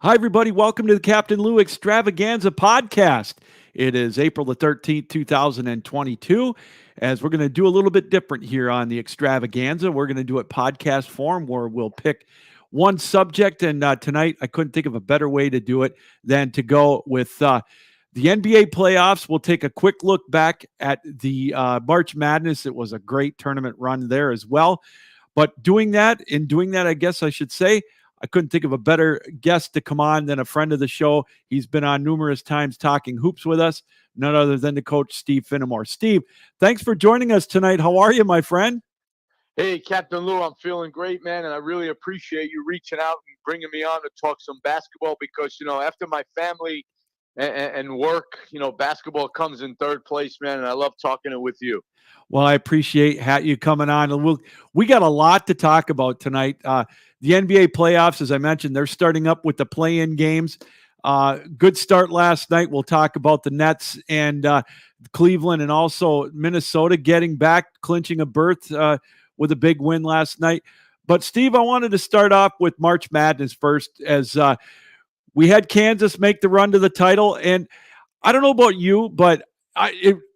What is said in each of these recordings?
Hi, everybody. Welcome to the Captain Lou Extravaganza podcast. It is April the 13th, 2022. As we're going to do a little bit different here on the Extravaganza, we're going to do it podcast form where we'll pick one subject. And tonight, I couldn't think of a better way to do it than to go with the NBA playoffs. We'll take a quick look back at the March Madness. It was a great tournament run there as well. But in doing that, I guess I should say, I couldn't think of a better guest to come on than a friend of the show. He's been on numerous times talking hoops with us, none other than the coach, Steve Finamore. Steve, thanks for joining us tonight. How are you, my friend? Hey, Captain Lou, I'm feeling great, man, and I really appreciate you reaching out and bringing me on to talk some basketball because, after my family and work, basketball comes in third place, man, and I love talking it with you. Well, I appreciate you coming on. And we got a lot to talk about tonight. The NBA playoffs, as I mentioned, they're starting up with the play-in games. Good start last night. We'll talk about the Nets and Cleveland and also Minnesota getting back, clinching a berth with a big win last night. But, Steve, I wanted to start off with March Madness first as we had Kansas make the run to the title. And I don't know about you, but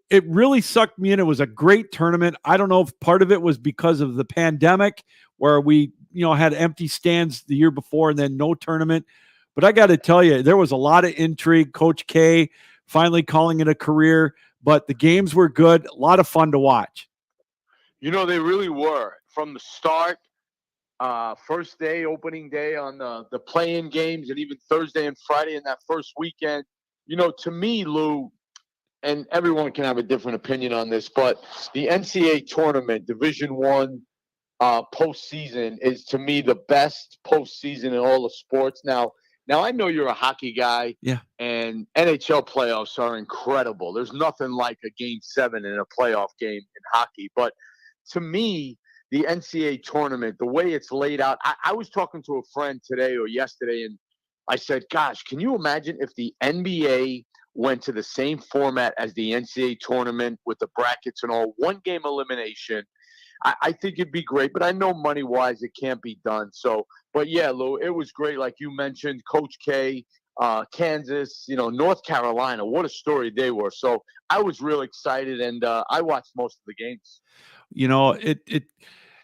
it really sucked me in. It was a great tournament. I don't know if part of it was because of the pandemic where we, had empty stands the year before and then no tournament. But I got to tell you, there was a lot of intrigue. Coach K finally calling it a career, but the games were good. A lot of fun to watch. They really were. From the start, first day, opening day on the play-in games, and even Thursday and Friday in that first weekend. To me, Lou, and everyone can have a different opinion on this, but the NCAA tournament, Division I postseason, is to me the best postseason in all of sports. Now I know you're a hockey guy, yeah, and NHL playoffs are incredible. There's nothing like a Game 7 in a playoff game in hockey. But to me, the NCAA tournament, the way it's laid out, I was talking to a friend today or yesterday, and I said, gosh, can you imagine if the NBA went to the same format as the NCAA tournament with the brackets and all, one game elimination? I think it'd be great, but I know money-wise it can't be done. So, but yeah, Lou, it was great. Like you mentioned, Coach K, Kansas, North Carolina, what a story they were. So I was real excited, and I watched most of the games.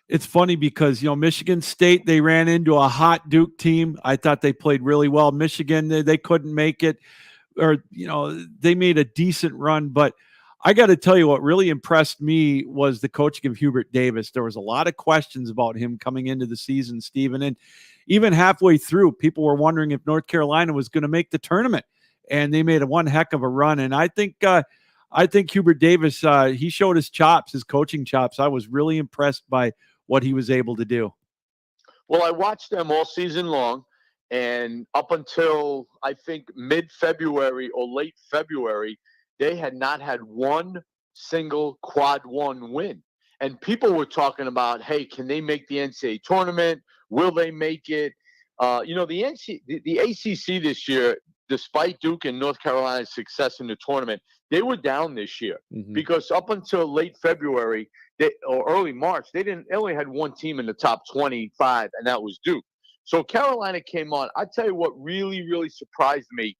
It's funny because, Michigan State, they ran into a hot Duke team. I thought they played really well. Michigan, they couldn't make it, or, they made a decent run. But I got to tell you, what really impressed me was the coaching of Hubert Davis. There was a lot of questions about him coming into the season, Stephen. And even halfway through, people were wondering if North Carolina was going to make the tournament. And they made one heck of a run. And I think Hubert Davis, he showed his chops, his coaching chops. I was really impressed by what he was able to do. Well, I watched them all season long, and up until I think mid-February or late February, they had not had one single quad one win. And people were talking about, hey, can they make the NCAA tournament? Will they make it? The ACC this year, despite Duke and North Carolina's success in the tournament, they were down this year because up until late February or early March, they only had one team in the top 25, and that was Duke. So Carolina came on. I tell you what really, really surprised me.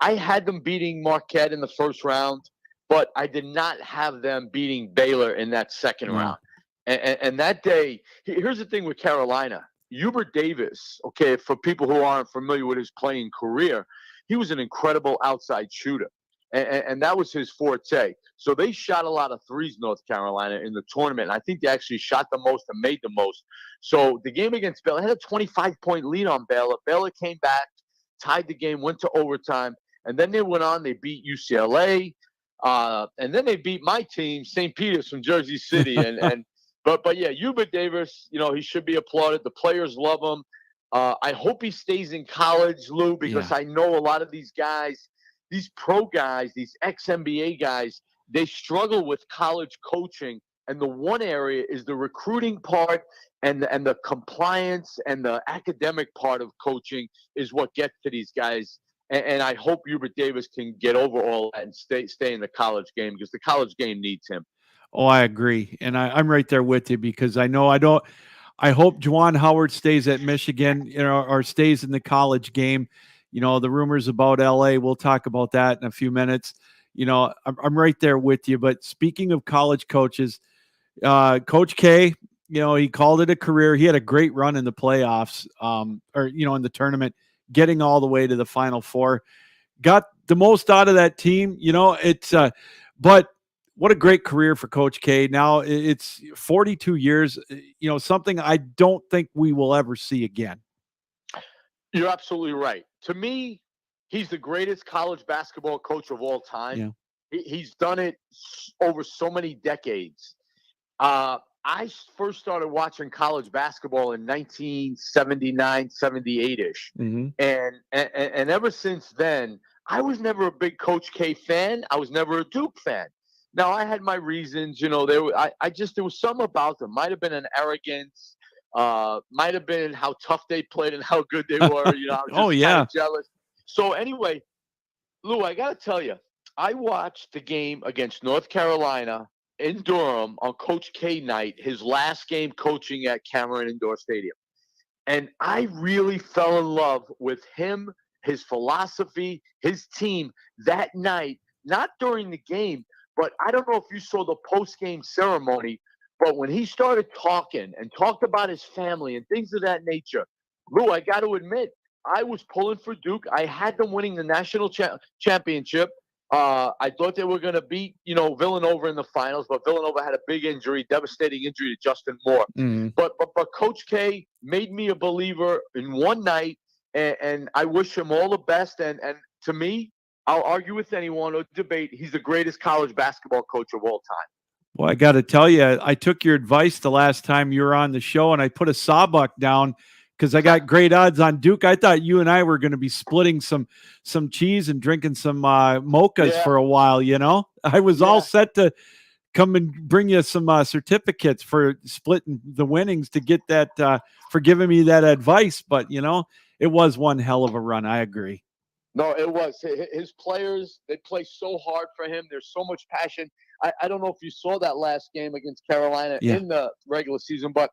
I had them beating Marquette in the first round, but I did not have them beating Baylor in that second round. And that day, here's the thing with Carolina. Hubert Davis, okay, for people who aren't familiar with his playing career, he was an incredible outside shooter. And that was his forte. So they shot a lot of threes, North Carolina, in the tournament. And I think they actually shot the most and made the most. So the game against Baylor had a 25-point lead on Baylor. Baylor came back, tied the game, went to overtime. And then they went on. They beat UCLA. And then they beat my team, St. Peter's from Jersey City. But yeah, Hubert Davis, he should be applauded. The players love him. I hope he stays in college, Lou, because I know a lot of these guys, these pro guys, these ex-NBA guys, they struggle with college coaching. And the one area is the recruiting part and the compliance and the academic part of coaching is what gets to these guys. And I hope Hubert Davis can get over all that and stay in the college game because the college game needs him. Oh, I agree. And I'm right there with you because I know I hope Juwan Howard stays at Michigan, or stays in the college game. The rumors about LA, we'll talk about that in a few minutes. I'm right there with you. But speaking of college coaches, Coach K, he called it a career. He had a great run in the playoffs, or in the tournament, getting all the way to the Final Four. Got the most out of that team. But what a great career for Coach K. Now it's 42 years. Something I don't think we will ever see again. You're absolutely right. To me, he's the greatest college basketball coach of all time. Yeah. He's done it over so many decades. I first started watching college basketball in 1979, 78-ish. Mm-hmm. And ever since then, I was never a big Coach K fan. I was never a Duke fan. Now, I had my reasons. There was something about them. Might have been an arrogance. Might have been how tough they played and how good they were. I was just kind of jealous. So anyway, Lou, I got to tell you, I watched the game against North Carolina in Durham on Coach K night, his last game coaching at Cameron Indoor Stadium. And I really fell in love with him, his philosophy, his team that night, not during the game, but I don't know if you saw the post-game ceremony, but when he started talking and talked about his family and things of that nature, Lou, I got to admit, I was pulling for Duke. I had them winning the national championship. I thought they were going to beat, Villanova in the finals, but Villanova had a big injury, devastating injury to Justin Moore. Mm-hmm. But Coach K made me a believer in one night, and I wish him all the best. And to me, I'll argue with anyone or debate, he's the greatest college basketball coach of all time. Well, I got to tell you, I took your advice the last time you were on the show, and I put a sawbuck down because I got great odds on Duke. I thought you and I were going to be splitting some cheese and drinking some mochas for a while. I was all set to come and bring you some certificates for splitting the winnings to get that, for giving me that advice. But, it was one hell of a run. I agree. No, it was. His players, they play so hard for him. There's so much passion. I don't know if you saw that last game against Carolina in the regular season, but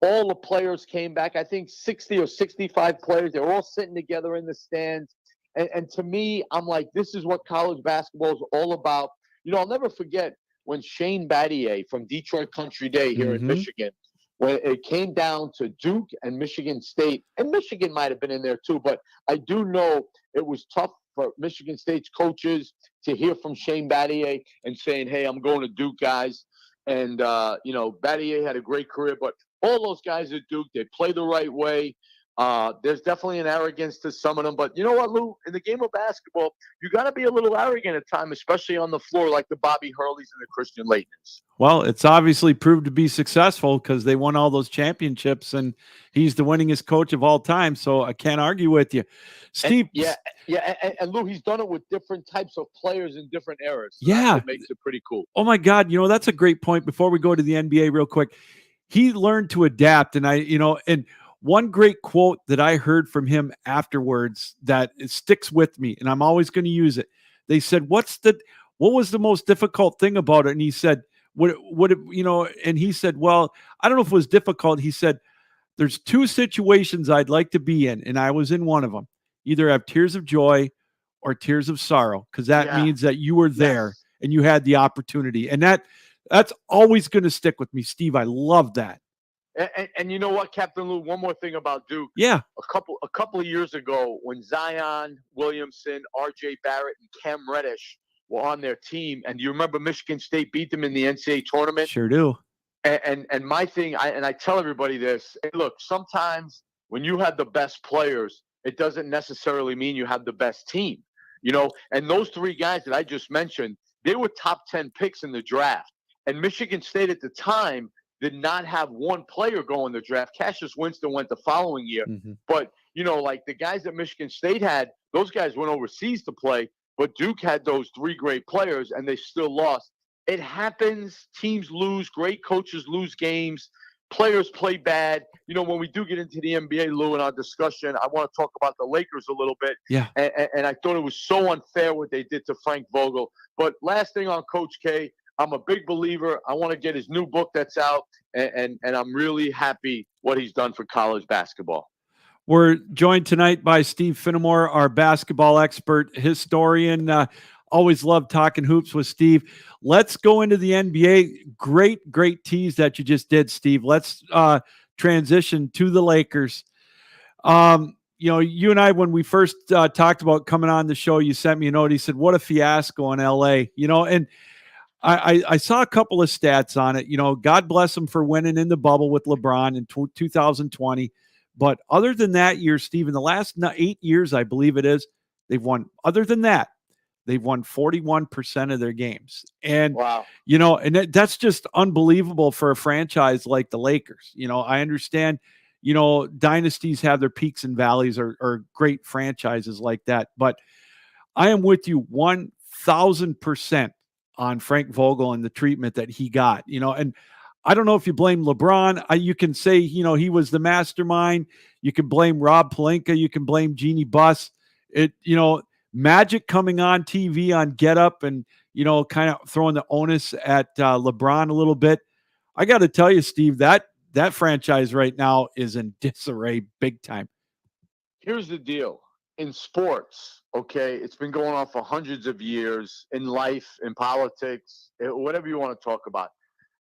all the players came back. I think 60 or 65 players. They were all sitting together in the stands. And to me, I'm like, this is what college basketball is all about. I'll never forget when Shane Battier from Detroit Country Day here in Michigan, when it came down to Duke and Michigan State, and Michigan might have been in there too, but I do know it was tough for Michigan State's coaches to hear from Shane Battier and saying, hey, I'm going to Duke, guys. And, Battier had a great career, but all those guys at Duke, they play the right way. There's definitely an arrogance to some of them. But you know what, Lou? In the game of basketball, you got to be a little arrogant at times, especially on the floor like the Bobby Hurleys and the Christian Leitners. Well, it's obviously proved to be successful because they won all those championships, and he's the winningest coach of all time. So I can't argue with you. Steve. And Lou, he's done it with different types of players in different eras. So that's what makes it pretty cool. Oh, my God. That's a great point. Before we go to the NBA real quick, he learned to adapt. And and one great quote that I heard from him afterwards that it sticks with me, and I'm always going to use it. They said, what was the most difficult thing about it? And he said, and he said, well, I don't know if it was difficult. He said, there's two situations I'd like to be in, and I was in one of them. Either have tears of joy or tears of sorrow, because that means that you were there and you had the opportunity. And that's always going to stick with me, Steve. I love that. And you know what, Captain Lou, one more thing about Duke. Yeah. A couple of years ago when Zion Williamson, R.J. Barrett, and Cam Reddish were on their team, and you remember Michigan State beat them in the NCAA tournament? Sure do. And my thing, I tell everybody this, look, sometimes when you have the best players, it doesn't necessarily mean you have the best team, and those three guys that I just mentioned, they were top 10 picks in the draft. And Michigan State at the time did not have one player go in the draft. Cassius Winston went the following year. Mm-hmm. But, like the guys that Michigan State had, those guys went overseas to play. But Duke had those three great players, and they still lost. It happens. Teams lose. Great coaches lose games. Players play bad. When we do get into the NBA, Lou, in our discussion, I want to talk about the Lakers a little bit. Yeah. And I thought it was so unfair what they did to Frank Vogel. But last thing on Coach K, I'm a big believer. I want to get his new book that's out, and I'm really happy what he's done for college basketball. We're joined tonight by Steve Finamore, our basketball expert, historian. Always love talking hoops with Steve. Let's go into the NBA. Great tease that you just did, Steve. Let's transition to the Lakers. You and I, when we first talked about coming on the show, you sent me a note. He said, "What a fiasco in LA," and I saw a couple of stats on it. God bless them for winning in the bubble with LeBron in 2020. But other than that year, Steve, in the last 8 years, I believe it is, they've won. Other than that, they've won 41% of their games. And, wow. That's just unbelievable for a franchise like the Lakers. I understand, dynasties have their peaks and valleys or great franchises like that. But I am with you 1,000% on Frank Vogel and the treatment that he got, and I don't know if you blame LeBron. You can say, he was the mastermind. You can blame Rob Pelinka. You can blame Jeannie Buss. Magic coming on TV on Get Up and, kind of throwing the onus at LeBron a little bit. I got to tell you, Steve, that franchise right now is in disarray big time. Here's the deal. In sports, okay, it's been going on for hundreds of years, in life, in politics, whatever you want to talk about.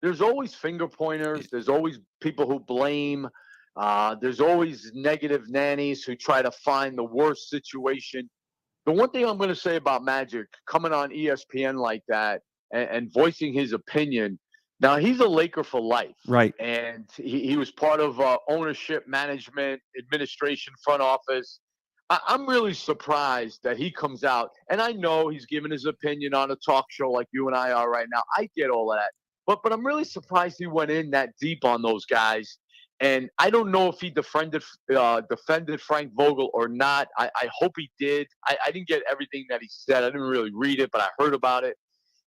There's always finger pointers. There's always people who blame. There's always negative nannies who try to find the worst situation. The one thing I'm going to say about Magic coming on ESPN like that and voicing his opinion, now he's a Laker for life. Right. And he was part of ownership, management, administration, front office. I'm really surprised that he comes out. And I know he's giving his opinion on a talk show like you and I are right now. I get all of that. But I'm really surprised he went in that deep on those guys. And I don't know if he defended Frank Vogel or not. I hope he did. I didn't get everything that he said. I didn't really read it, but I heard about it.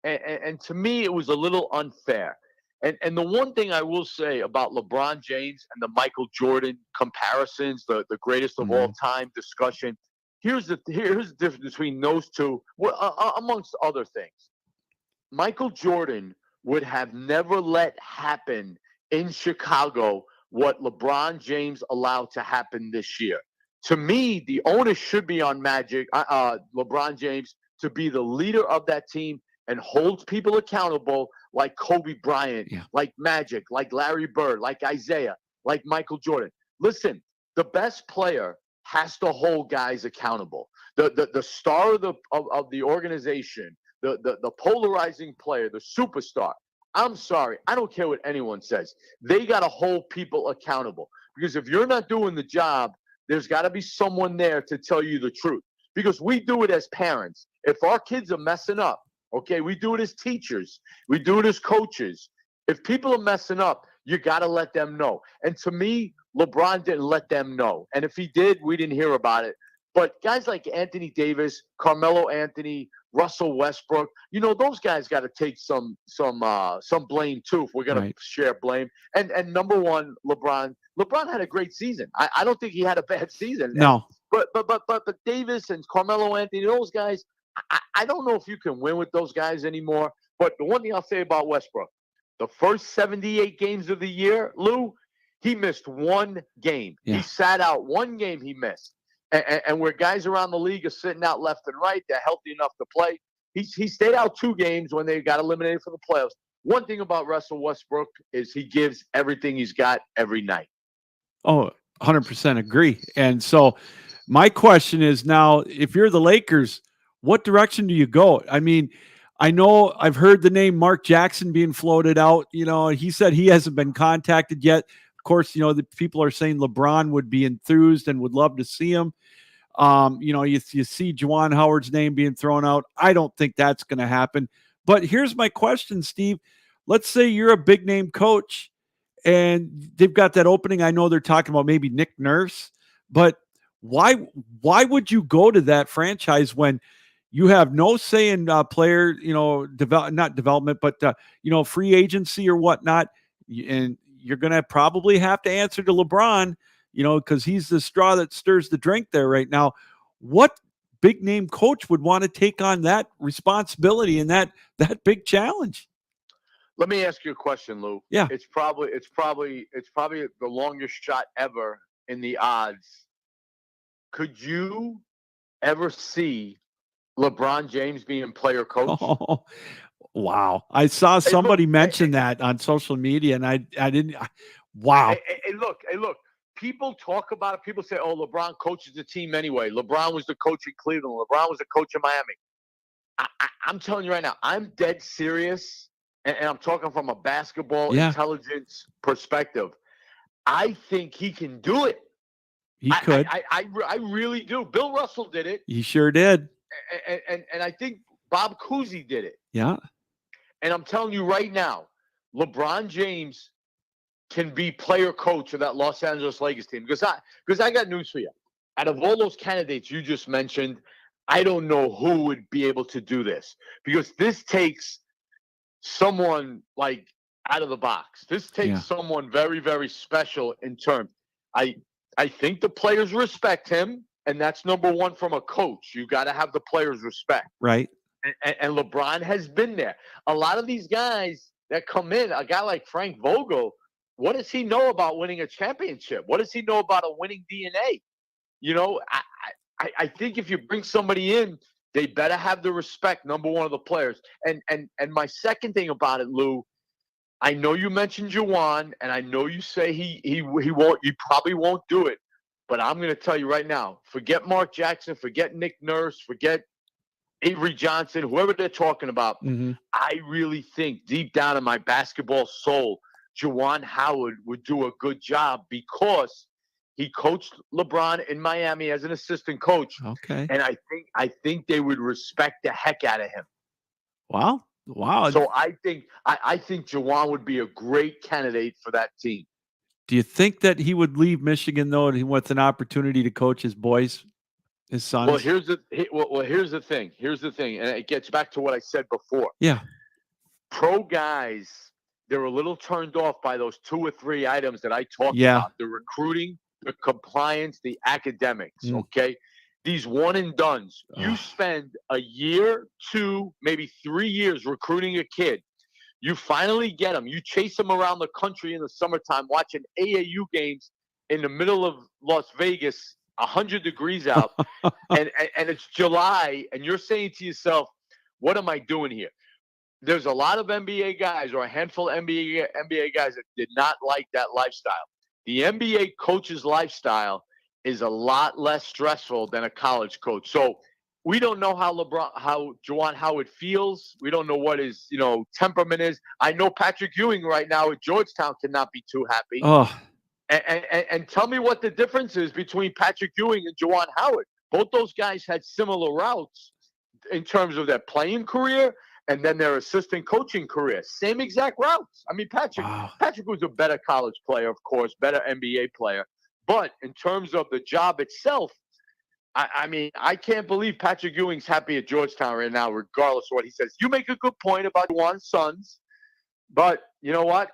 And to me, it was a little unfair. And the one thing I will say about LeBron James and the Michael Jordan comparisons, the greatest of all time discussion, here's the difference between those two, amongst other things. Michael Jordan would have never let happen in Chicago what LeBron James allowed to happen this year. To me, the onus should be on LeBron James to be the leader of that team and hold people accountable like Kobe Bryant, like Magic, like Larry Bird, like Isaiah, like Michael Jordan. Listen, the best player has to hold guys accountable. The star of the organization, the polarizing player, the superstar. I'm sorry. I don't care what anyone says. They got to hold people accountable. Because if you're not doing the job, there's got to be someone there to tell you the truth. Because we do it as parents. If our kids are messing up, okay, we do it as teachers. We do it as coaches. If people are messing up, you got to let them know. And to me, LeBron didn't let them know. And if he did, we didn't hear about it. But guys like Anthony Davis, Carmelo Anthony, Russell Westbrook, those guys got to take some blame too if we're going to share blame. And number one, LeBron had a great season. I don't think he had a bad season. No. But Davis and Carmelo Anthony, those guys, I don't know if you can win with those guys anymore. But the one thing I'll say about Westbrook, the first 78 games of the year, Lou, he missed one game. Yeah. He sat out one game he missed. And where guys around the league are sitting out left and right, they're healthy enough to play. He stayed out 2 games when they got eliminated from the playoffs. One thing about Russell Westbrook is he gives everything he's got every night. Oh, 100% agree. And so my question is now, if you're the Lakers, what direction do you go? I mean, I know I've heard the name Mark Jackson being floated out. He said he hasn't been contacted yet. Of course, the people are saying LeBron would be enthused and would love to see him. You see Juwan Howard's name being thrown out. I don't think that's going to happen. But here's my question, Steve. Let's say you're a big name coach and they've got that opening. I know they're talking about maybe Nick Nurse, but why would you go to that franchise when you have no say in player, not development, but free agency or whatnot, and you're going to probably have to answer to LeBron, because he's the straw that stirs the drink there right now. What big name coach would want to take on that responsibility and that big challenge? Let me ask you a question, Lou. Yeah. It's probably the longest shot ever in the odds. Could you ever see LeBron James being player coach? Oh, wow. I saw Hey, look, somebody mention that on social media, and I didn't. Wow. hey, look. People talk about it. People say, "Oh, LeBron coaches the team anyway. LeBron was the coach in Cleveland. LeBron was the coach in Miami." I'm telling you right now, I'm dead serious, and I'm talking from a basketball Yeah, intelligence perspective. I think he can do it. he could. I really do. Bill Russell did it, He sure did. and I think Bob Cousy did it. Yeah. And I'm telling you right now, LeBron James can be player coach of that Los Angeles Lakers team. Because I got news for you. Out of all those candidates you just mentioned, I don't know who would be able to do this, because this takes someone like out of the box. This takes someone very, very special in terms. I think the players respect him, and that's number one from a coach. You got to have the players respect. Right. And LeBron has been there. A lot of these guys that come in, a guy like Frank Vogel, what does he know about winning a championship? What does he know about a winning DNA? You know, I think if you bring somebody in, they better have the respect, number one, of the players. And my second thing about it, Lou, I know you mentioned Juwan, and I know you say he won't, he probably won't do it. But I'm going to tell you right now, forget Mark Jackson, forget Nick Nurse, forget Avery Johnson, whoever they're talking about. Mm-hmm. I really think deep down in my basketball soul, Juwan Howard would do a good job, because he coached LeBron in Miami as an assistant coach. Okay. And I think they would respect the heck out of him. Wow. So I think Juwan would be a great candidate for that team. Do you think that he would leave Michigan, though, and he wants an opportunity to coach his boys, his sons? Well, here's the thing. Here's the thing, and it gets back to what I said before. Yeah. Pro guys, they're a little turned off by those 2 or 3 items that I talked about: the recruiting, the compliance, the academics. Okay, these one and dones. You spend a year, 2, maybe 3 years recruiting a kid. You finally get them. You chase them around the country in the summertime, watching AAU games in the middle of Las Vegas, 100 degrees out, and it's July, and you're saying to yourself, "What am I doing here?" There's a lot of NBA guys, or a handful of NBA guys, that did not like that lifestyle. The NBA coach's lifestyle is a lot less stressful than a college coach. So we don't know how Juwan Howard feels. We don't know what his temperament is. I know Patrick Ewing right now at Georgetown cannot be too happy. Oh. And tell me what the difference is between Patrick Ewing and Juwan Howard. Both those guys had similar routes in terms of their playing career and then their assistant coaching career. Same exact routes. I mean, Patrick was a better college player, of course, better NBA player. But in terms of the job itself, I mean, I can't believe Patrick Ewing's happy at Georgetown right now, regardless of what he says. You make a good point about Juwan's sons, but you know what?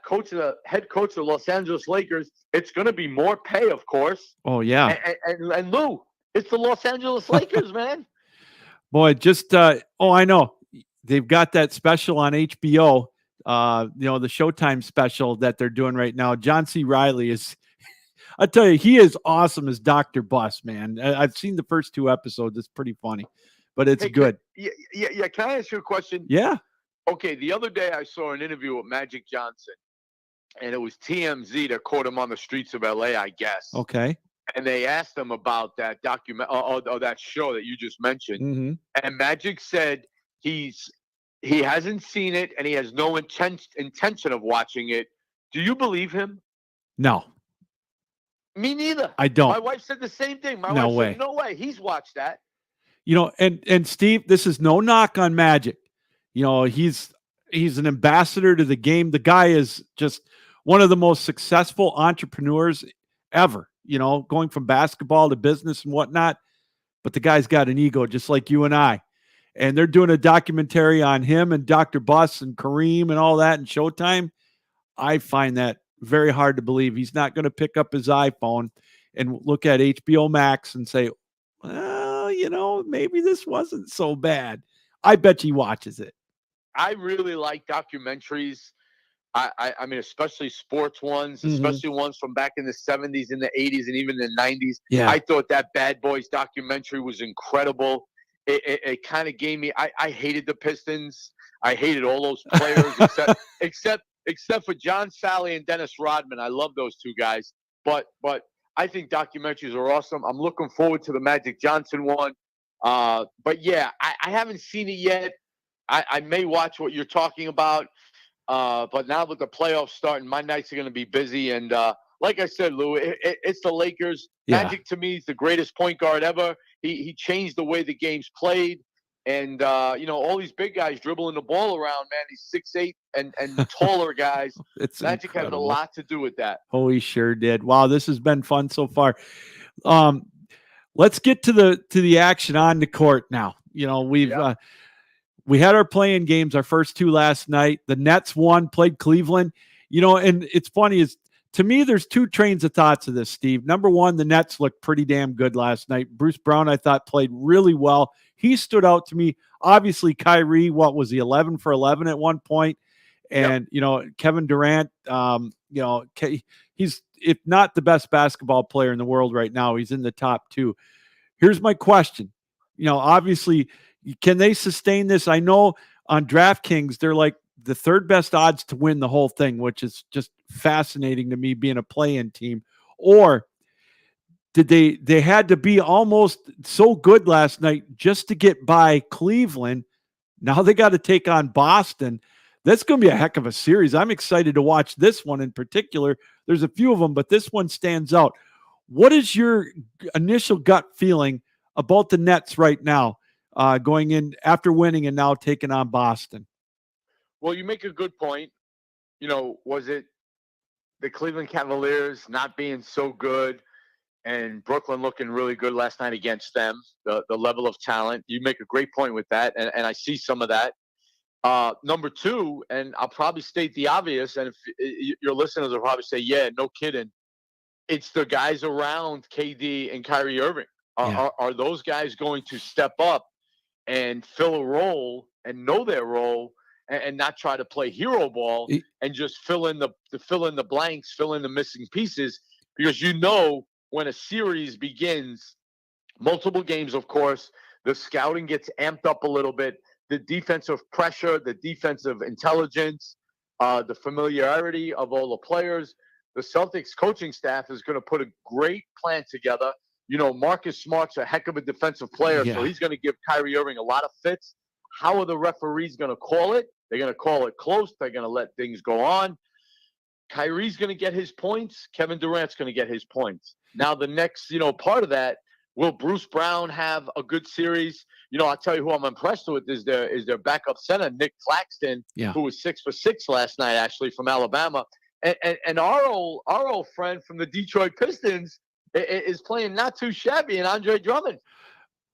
Head coach of the Los Angeles Lakers, it's going to be more pay, of course. Oh, yeah. And Lou, it's the Los Angeles Lakers, man. Boy, just I know. They've got that special on HBO, the Showtime special that they're doing right now. John C. Reilly is, I tell you, he is awesome as Dr. Bus, man. I've seen the first 2 episodes. It's pretty funny, but it's good. Yeah. Can I ask you a question? Yeah. Okay. The other day I saw an interview with Magic Johnson, and it was TMZ that caught him on the streets of LA, I guess. Okay. And they asked him about that document or that show that you just mentioned. Mm-hmm. And Magic said he hasn't seen it and he has no intention of watching it. Do you believe him? No. Me neither. I don't. My wife said the same thing. My wife said, no way. He's watched that. And Steve, this is no knock on Magic. He's an ambassador to the game. The guy is just one of the most successful entrepreneurs ever, going from basketball to business and whatnot. But the guy's got an ego just like you and I. And they're doing a documentary on him and Dr. Bus and Kareem and all that in Showtime. I find that very hard to believe. He's not going to pick up his iPhone and look at HBO Max and say, well, maybe this wasn't so bad. I bet he watches it. I really like documentaries I mean, especially sports ones, Mhm. especially ones from back in the 70s and the 80s and even the 90s. Yeah. I thought that Bad Boys documentary was incredible. It kind of gave me. I hated the Pistons. I hated all those players except for John Sally and Dennis Rodman. I love those two guys. But I think documentaries are awesome. I'm looking forward to the Magic Johnson one. But yeah, I haven't seen it yet. I may watch what you're talking about. But now with the playoffs starting, my nights are going to be busy. And like I said, Lou, it's the Lakers. Yeah. Magic to me is the greatest point guard ever. He changed the way the game's played. And, all these big guys dribbling the ball around, man, these 6'8" and taller guys. It's Magic had a incredible. lot to do with that. Oh, he sure did. Wow, this has been fun so far. Let's get to the action on the court now. We had our playing games, our first two last night. The Nets won, played Cleveland. And it's funny is to me, there's two trains of thoughts of this, Steve. Number one, the Nets looked pretty damn good last night. Bruce Brown, I thought, played really well. He stood out to me. Obviously, Kyrie, what was he, 11 for 11 at one point? And, Kevin Durant, he's, if not the best basketball player in the world right now, he's in the top two. Here's my question. Obviously, can they sustain this? I know on DraftKings, they're like the third best odds to win the whole thing, which is just fascinating to me being a play-in team. Or did they had to be almost so good last night just to get by Cleveland. Now they got to take on Boston. That's going to be a heck of a series. I'm excited to watch this one in particular. There's a few of them, but this one stands out. What is your initial gut feeling about the Nets right now, going in after winning and now taking on Boston? Well, you make a good point. Was it the Cleveland Cavaliers not being so good and Brooklyn looking really good last night against them, the level of talent? You make a great point with that, and I see some of that. Number two, and I'll probably state the obvious, and if your listeners will probably say, yeah, no kidding, it's the guys around KD and Kyrie Irving. Are those guys going to step up and fill a role and know their role and not try to play hero ball and just fill in the blanks, fill in the missing pieces? Because when a series begins, multiple games, of course, the scouting gets amped up a little bit. The defensive pressure, the defensive intelligence, the familiarity of all the players. The Celtics coaching staff is going to put a great plan together. Marcus Smart's a heck of a defensive player, so he's going to give Kyrie Irving a lot of fits. How are the referees going to call it? They're going to call it close. They're going to let things go on. Kyrie's going to get his points. Kevin Durant's going to get his points. Now, the next, part of that, will Bruce Brown have a good series? I'll tell you who I'm impressed with is their backup center, Nick Claxton, who was 6 for 6 last night, actually, from Alabama. And our old friend from the Detroit Pistons is playing not too shabby, and Andre Drummond.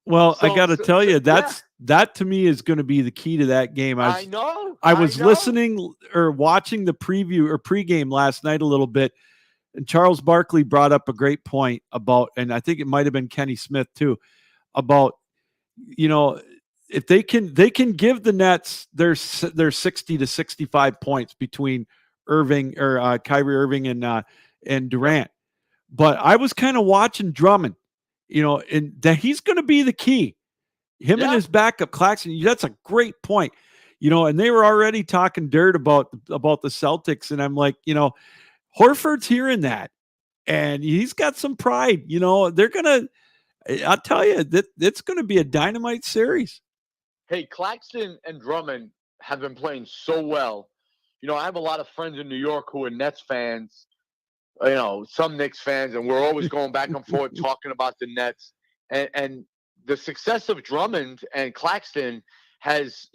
Well, I got to tell you, that to me is going to be the key to that game. I was listening or watching the preview or pregame last night a little bit, and Charles Barkley brought up a great point about, and I think it might have been Kenny Smith too, about, if they can give the Nets their 60 to 65 points between Irving or Kyrie Irving and Durant. But I was kind of watching Drummond, and that he's going to be the key. Him and his backup Claxton. That's a great point. And they were already talking dirt about the Celtics, and I'm like, Horford's hearing that, and he's got some pride. They're gonna. I'll tell you that it's going to be a dynamite series. Hey, Claxton and Drummond have been playing so well. I have a lot of friends in New York who are Nets fans. Some Knicks fans, and we're always going back and forth talking about the Nets. And the success of Drummond and Claxton has,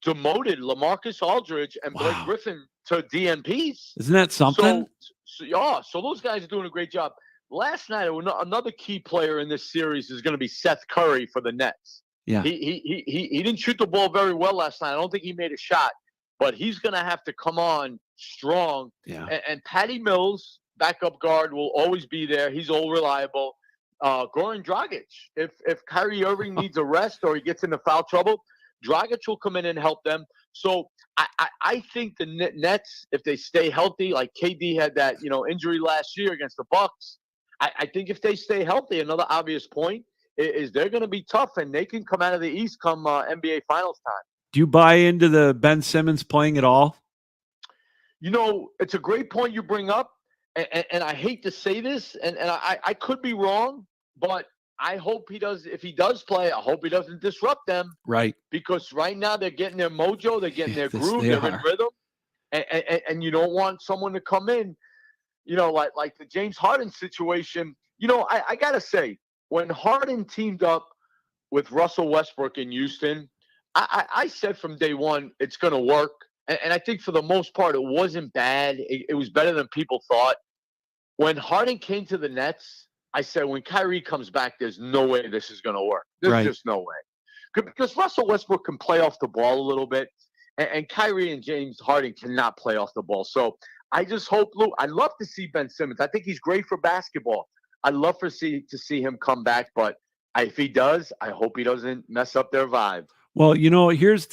demoted LaMarcus Aldridge and Blake Griffin to DNPs. Isn't that something? So those guys are doing a great job. Last night, another key player in this series is going to be Seth Curry for the Nets. Yeah. He didn't shoot the ball very well last night. I don't think he made a shot, but he's going to have to come on strong. Yeah. And Patty Mills, backup guard, will always be there. He's all reliable. Goran Dragic, if Kyrie Irving needs a rest or he gets into foul trouble, Dragic will come in and help them. So I think the Nets, if they stay healthy, like KD had that injury last year against the Bucks. I think if they stay healthy, another obvious point is they're going to be tough, and they can come out of the East come NBA Finals time. Do you buy into the Ben Simmons playing at all? It's a great point you bring up, and I hate to say this, and I could be wrong, but I hope he does. If he does play, I hope he doesn't disrupt them. Right. Because right now they're getting their mojo, they're getting their groove, they're in rhythm, and you don't want someone to come in, like the James Harden situation. I gotta say, when Harden teamed up with Russell Westbrook in Houston, I said from day one it's going to work, and I think for the most part it wasn't bad. It was better than people thought. When Harden came to the Nets, I said, when Kyrie comes back, there's no way this is going to work. There's just no way. Because Russell Westbrook can play off the ball a little bit, and Kyrie and James Harden cannot play off the ball. So I just hope, Lou, I'd love to see Ben Simmons. I think he's great for basketball. I'd love to see him come back, but if he does, I hope he doesn't mess up their vibe. Well, here's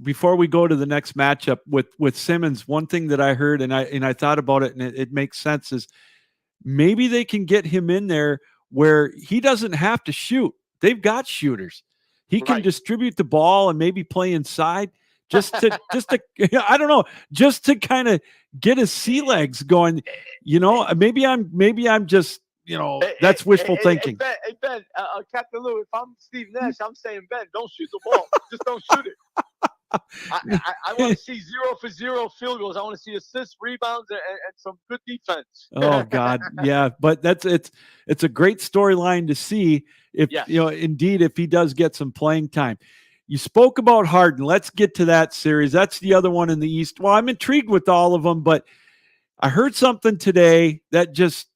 before we go to the next matchup with Simmons, one thing that I heard and I thought about it, and it makes sense, is maybe they can get him in there where he doesn't have to shoot. They've got shooters. He can distribute the ball and maybe play inside just to I don't know, just to kind of get his sea legs going. Maybe I'm just that's wishful thinking. Hey, Ben, Captain Lou, if I'm Steve Nash, I'm saying, Ben, don't shoot the ball. Just don't shoot it. I want to see 0 for 0 field goals. I want to see assists, rebounds, and some good defense. Oh God, yeah. But it's a great storyline to see if indeed if he does get some playing time. You spoke about Harden. Let's get to that series. That's the other one in the East. Well, I'm intrigued with all of them, but I heard something today that just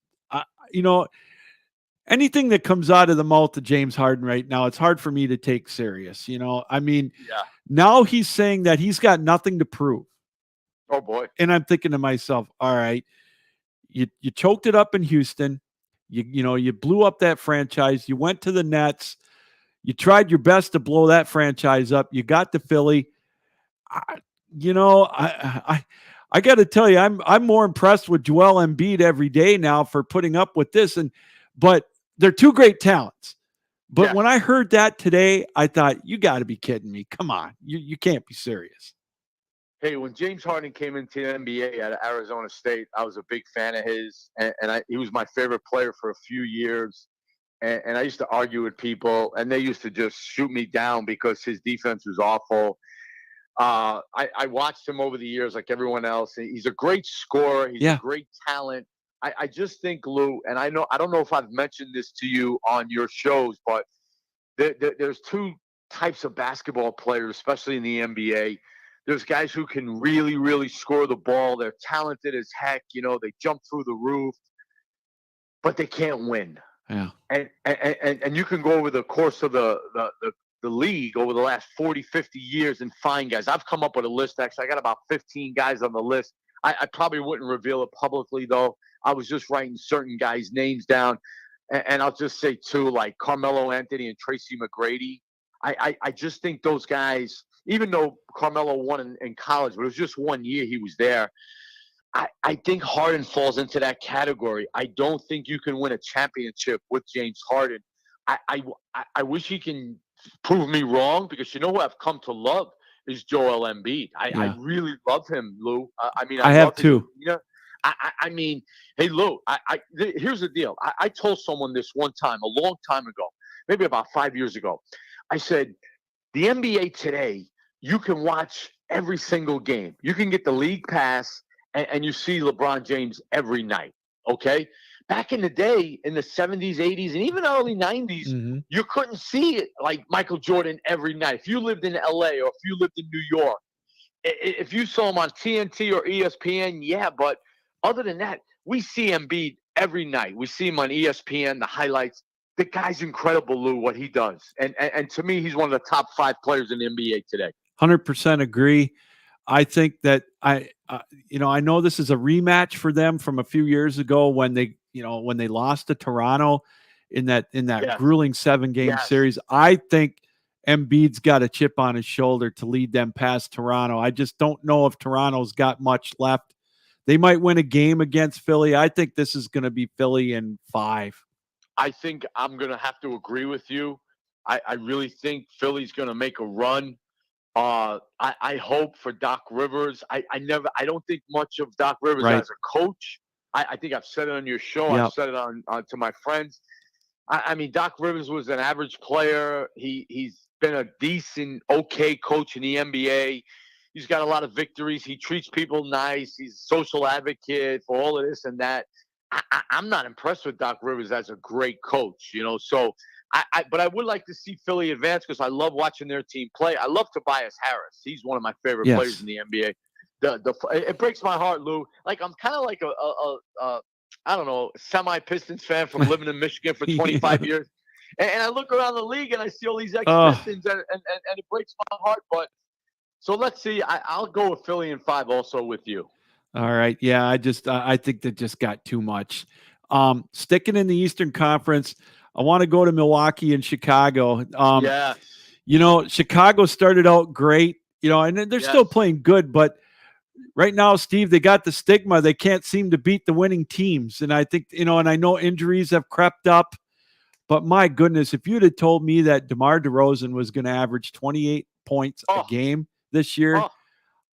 anything that comes out of the mouth of James Harden right now, it's hard for me to take serious. Now he's saying that he's got nothing to prove. Oh boy. And I'm thinking to myself, all right, you choked it up in Houston. You blew up that franchise. You went to the Nets. You tried your best to blow that franchise up. You got to Philly. I got to tell you, I'm more impressed with Joel Embiid every day now for putting up with this. But they're two great talents. But when I heard that today, I thought, you got to be kidding me. Come on. You can't be serious. Hey, when James Harden came into the NBA at Arizona State, I was a big fan of his. And he was my favorite player for a few years. And I used to argue with people, and they used to just shoot me down because his defense was awful. I watched him over the years like everyone else. He's a great scorer. He's a great talent. I just think, Lou, and I don't know if I've mentioned this to you on your shows, but there's two types of basketball players, especially in the NBA. There's guys who can really, really score the ball. They're talented as heck. They jump through the roof, but they can't win. Yeah. And you can go over the course of the league over the last 40, 50 years and find guys. I've come up with a list. Actually, I got about 15 guys on the list. I probably wouldn't reveal it publicly, though. I was just writing certain guys' names down. And I'll just say, too, like Carmelo Anthony and Tracy McGrady. I just think those guys, even though Carmelo won in college, but it was just 1 year he was there, I think Harden falls into that category. I don't think you can win a championship with James Harden. I wish he can prove me wrong, because who I've come to love is Joel Embiid. I really love him, Lou. I have too. I mean, hey, Lou, here's the deal. I told someone this one time, a long time ago, maybe about 5 years ago. I said, the NBA today, you can watch every single game. You can get the league pass, and you see LeBron James every night, okay? Back in the day, in the 70s, 80s, and even early 90s, you couldn't see it like Michael Jordan every night. If you lived in L.A. or if you lived in New York, if you saw him on TNT or ESPN, but other than that, we see Embiid every night. We see him on ESPN, the highlights. The guy's incredible, Lou, what he does. And to me, he's one of the top 5 players in the NBA today. 100% agree. I think that I know this is a rematch for them from a few years ago when they lost to Toronto in that grueling 7-game series. I think Embiid's got a chip on his shoulder to lead them past Toronto. I just don't know if Toronto's got much left. They might win a game against Philly. I think this is going to be Philly in 5. I think I'm going to have to agree with you. I really think Philly's going to make a run. I hope for Doc Rivers. I don't think much of Doc Rivers Right. as a coach. I think I've said it on your show. Yep. I've said it on to my friends. I mean, Doc Rivers was an average player. He's been a decent, okay coach in the NBA. He's got a lot of victories. He treats people nice. He's a social advocate for all of this and that. I'm not impressed with Doc Rivers as a great coach, So, but I would like to see Philly advance because I love watching their team play. I love Tobias Harris. He's one of my favorite players in the NBA. It breaks my heart, Lou. Like I'm kind of like a I don't know, semi-Pistons fan from living in Michigan for 25 years. And I look around the league and I see all these ex-Pistons and it breaks my heart. But so let's see. I'll go with Philly in 5 also with you. All right. Yeah, I think that just got too much. Sticking in the Eastern Conference, I want to go to Milwaukee and Chicago. Yes. Chicago started out great, and they're still playing good, but right now, Steve, they got the stigma. They can't seem to beat the winning teams. And I think, and I know injuries have crept up, but my goodness, if you'd have told me that DeMar DeRozan was going to average 28 points a game this year,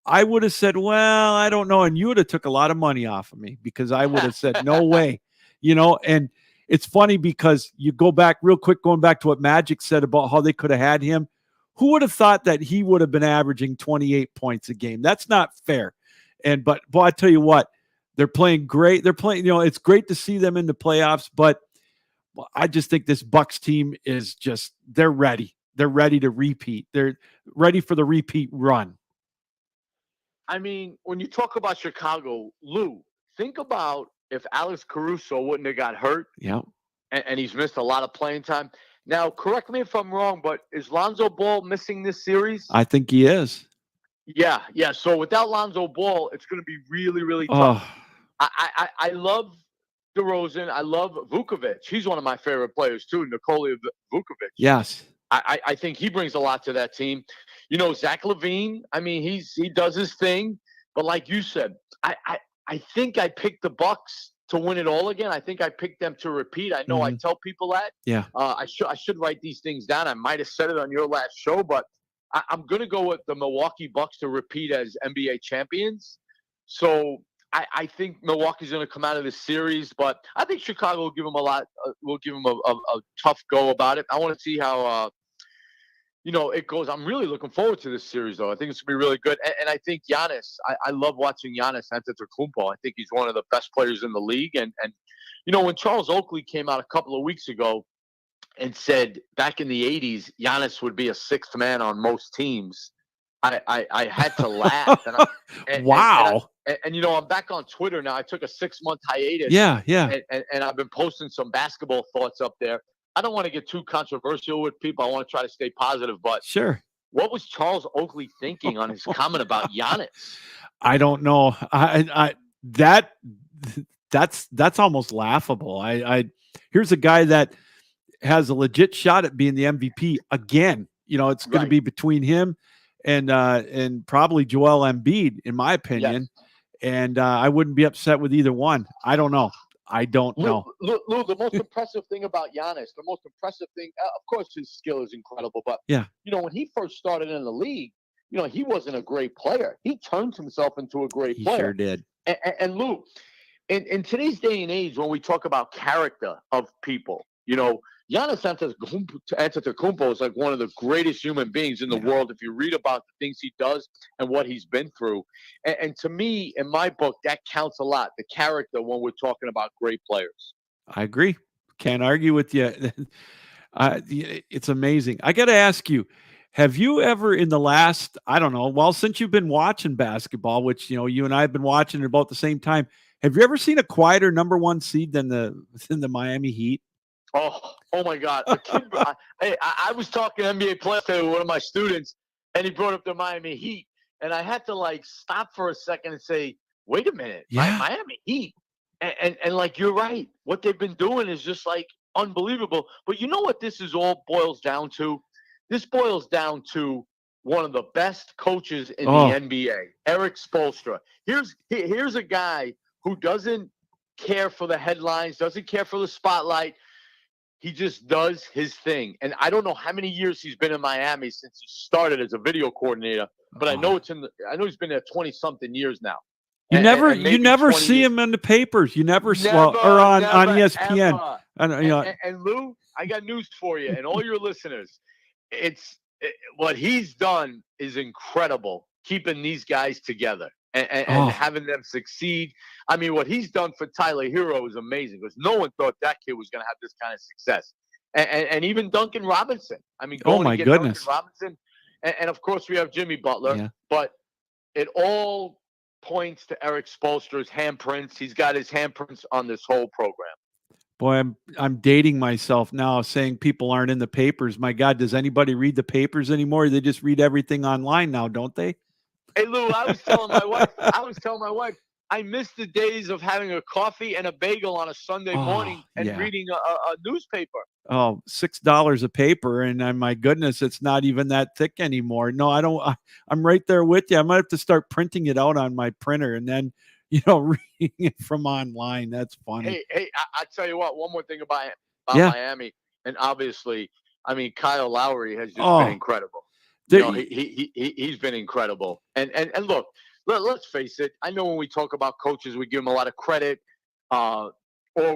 I would have said, well, I don't know. And you would have took a lot of money off of me because I would have said, no way, and it's funny because you go back real quick, going back to what Magic said about how they could have had him. Who would have thought that he would have been averaging 28 points a game? That's not fair. But I tell you what, they're playing great. They're playing, it's great to see them in the playoffs, but I just think this Bucks team is they're ready. They're ready to repeat. They're ready for the repeat run. I mean, when you talk about Chicago, Lou, think about if Alex Caruso wouldn't have got hurt. Yeah. And he's missed a lot of playing time. Now, correct me if I'm wrong, but is Lonzo Ball missing this series? I think he is. Yeah. So without Lonzo Ball, it's going to be really, really tough. I love DeRozan. I love Vukovic. He's one of my favorite players too, Nikola Vukovic. Yes. I think he brings a lot to that team. Zach LaVine, I mean, he does his thing. But like you said, I think I picked the Bucks to win it all again. I think I picked them to repeat. I know I tell people that. Yeah. I should write these things down. I might have said it on your last show, but I'm going to go with the Milwaukee Bucks to repeat as NBA champions. So I think Milwaukee's going to come out of this series, but I think Chicago will give them a tough go about it. I want to see how it goes. I'm really looking forward to this series, though. I think it's going to be really good. And I think Giannis, I love watching Giannis Antetokounmpo. I think he's one of the best players in the league. And when Charles Oakley came out a couple of weeks ago and said back in the 80s, Giannis would be a sixth man on most teams, I had to laugh. Wow. And I'm back on Twitter now. I took a 6-month hiatus. Yeah. And I've been posting some basketball thoughts up there. I don't want to get too controversial with people. I want to try to stay positive, but sure. What was Charles Oakley thinking on his comment about Giannis? I don't know. That's almost laughable. Here's a guy that has a legit shot at being the MVP again. It's going to be between him and probably Joel Embiid, in my opinion. Yes. And I wouldn't be upset with either one. I don't know. Lou, the most impressive thing about Giannis, of course, his skill is incredible. But, when he first started in the league, he wasn't a great player. He turned himself into a great player. He sure did. And Lou, in today's day and age, when we talk about character of people, Giannis Antetokounmpo is like one of the greatest human beings in the world. If you read about the things he does and what he's been through, and to me, in my book, that counts a lot. The character when we're talking about great players. I agree. Can't argue with you. It's amazing. I got to ask you: have you ever, in the last, since you've been watching basketball, which you and I have been watching at about the same time, have you ever seen a quieter number one seed than the Miami Heat? Oh my God! I was talking NBA player with one of my students, and he brought up the Miami Heat, and I had to stop for a second and say, "Wait a minute, Miami Heat," and you're right. What they've been doing is just unbelievable. But you know what this is all boils down to? this boils down to one of the best coaches in the Oh, NBA, Eric Spoelstra. Here's a guy who doesn't care for the headlines, doesn't care for the spotlight. He just does his thing. And I don't know how many years he's been in Miami since he started as a video coordinator, but I know he's been there 20 something years now. you never maybe 20 see years. him in the papers. You never, Never, or on never, ESPN. ever. And, And Lou, I got news for you and all your listeners. What he's done is incredible, keeping these guys together and having them succeed. I mean, what he's done for Tyler Hero is amazing because no one thought that kid was going to have this kind of success. And even Duncan Robinson. I mean, oh my goodness, Duncan Robinson. And of course, we have Jimmy Butler. Yeah. But it all points to Eric Spoelstra's handprints. He's got his handprints on this whole program. Boy, I'm dating myself now saying people aren't in the papers. My God, does anybody read the papers anymore? They just read everything online now, don't they? Hey, Lou, I was telling my wife, I miss the days of having a coffee and a bagel on a Sunday morning and reading a newspaper. Oh, $6 a paper. And my goodness, it's not even that thick anymore. No, I don't. I'm right there with you. I might have to start printing it out on my printer and then, reading it from online. That's funny. Hey, I tell you what, one more thing about Miami. And obviously, I mean, Kyle Lowry has just been incredible. He's been incredible. And look, let's face it. I know when we talk about coaches, we give them a lot of credit, or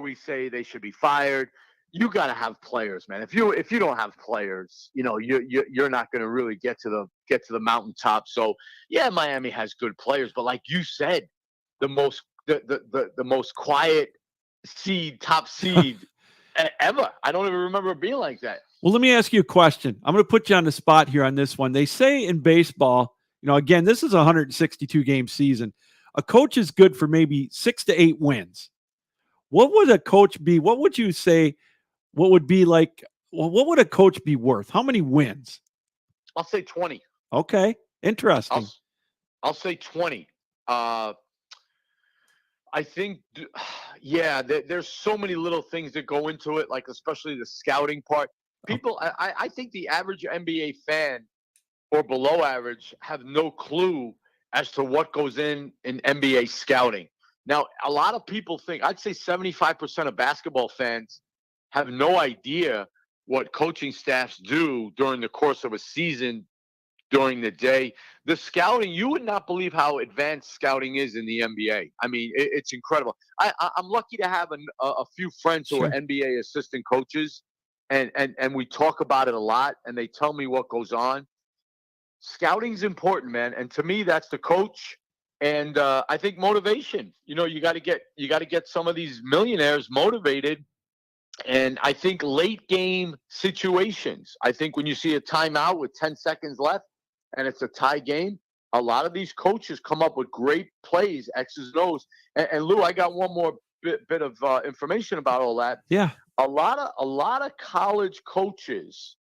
we say they should be fired. You got to have players, man. If you don't have players, you're not going to really get to the mountaintop. So yeah, Miami has good players, but like you said, the most quiet top seed ever. I don't even remember it being like that. Well, let me ask you a question. I'm going to put you on the spot here on this one. They say in baseball, again, this is a 162 game season. A coach is good for maybe 6 to 8 wins. What would a coach be? What would you say? What would be like? Well, what would a coach be worth? How many wins? I'll say 20. Okay, interesting. I'll say 20. I think, there's so many little things that go into it, like especially the scouting part. People, I think the average NBA fan or below average have no clue as to what goes in NBA scouting. Now, a lot of people think, I'd say 75% of basketball fans have no idea what coaching staffs do during the course of a season, during the day. The scouting, you would not believe how advanced scouting is in the NBA. I mean, it's incredible. I'm lucky to have a few friends who are NBA assistant coaches, and we talk about it a lot, and they tell me what goes on. Scouting's important, man, and to me, that's the coach. And I think motivation. You got to get some of these millionaires motivated. And I think late game situations. I think when you see a timeout with 10 seconds left and it's a tie game, a lot of these coaches come up with great plays, X's and O's. And Lou, I got one more bit of information about all that. Yeah. A lot of college coaches,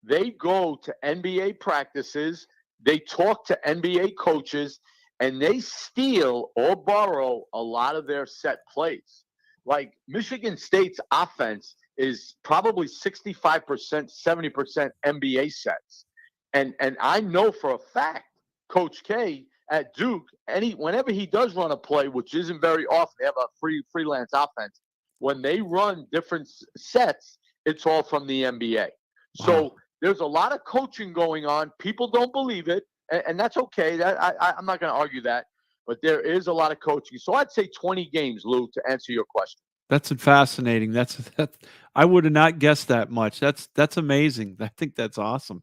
they go to NBA practices, they talk to NBA coaches, and they steal or borrow a lot of their set plays. Like Michigan State's offense is probably 65%, 70% NBA sets. And I know for a fact, Coach K at Duke, whenever he does run a play, which isn't very often, they have a freelance offense. When they run different sets, it's all from the NBA. Wow. So there's a lot of coaching going on. People don't believe it, and that's okay. I'm not going to argue that. But there is a lot of coaching. So I'd say 20 games, Lou, to answer your question. That's fascinating. I would have not guessed that much. That's amazing. I think that's awesome.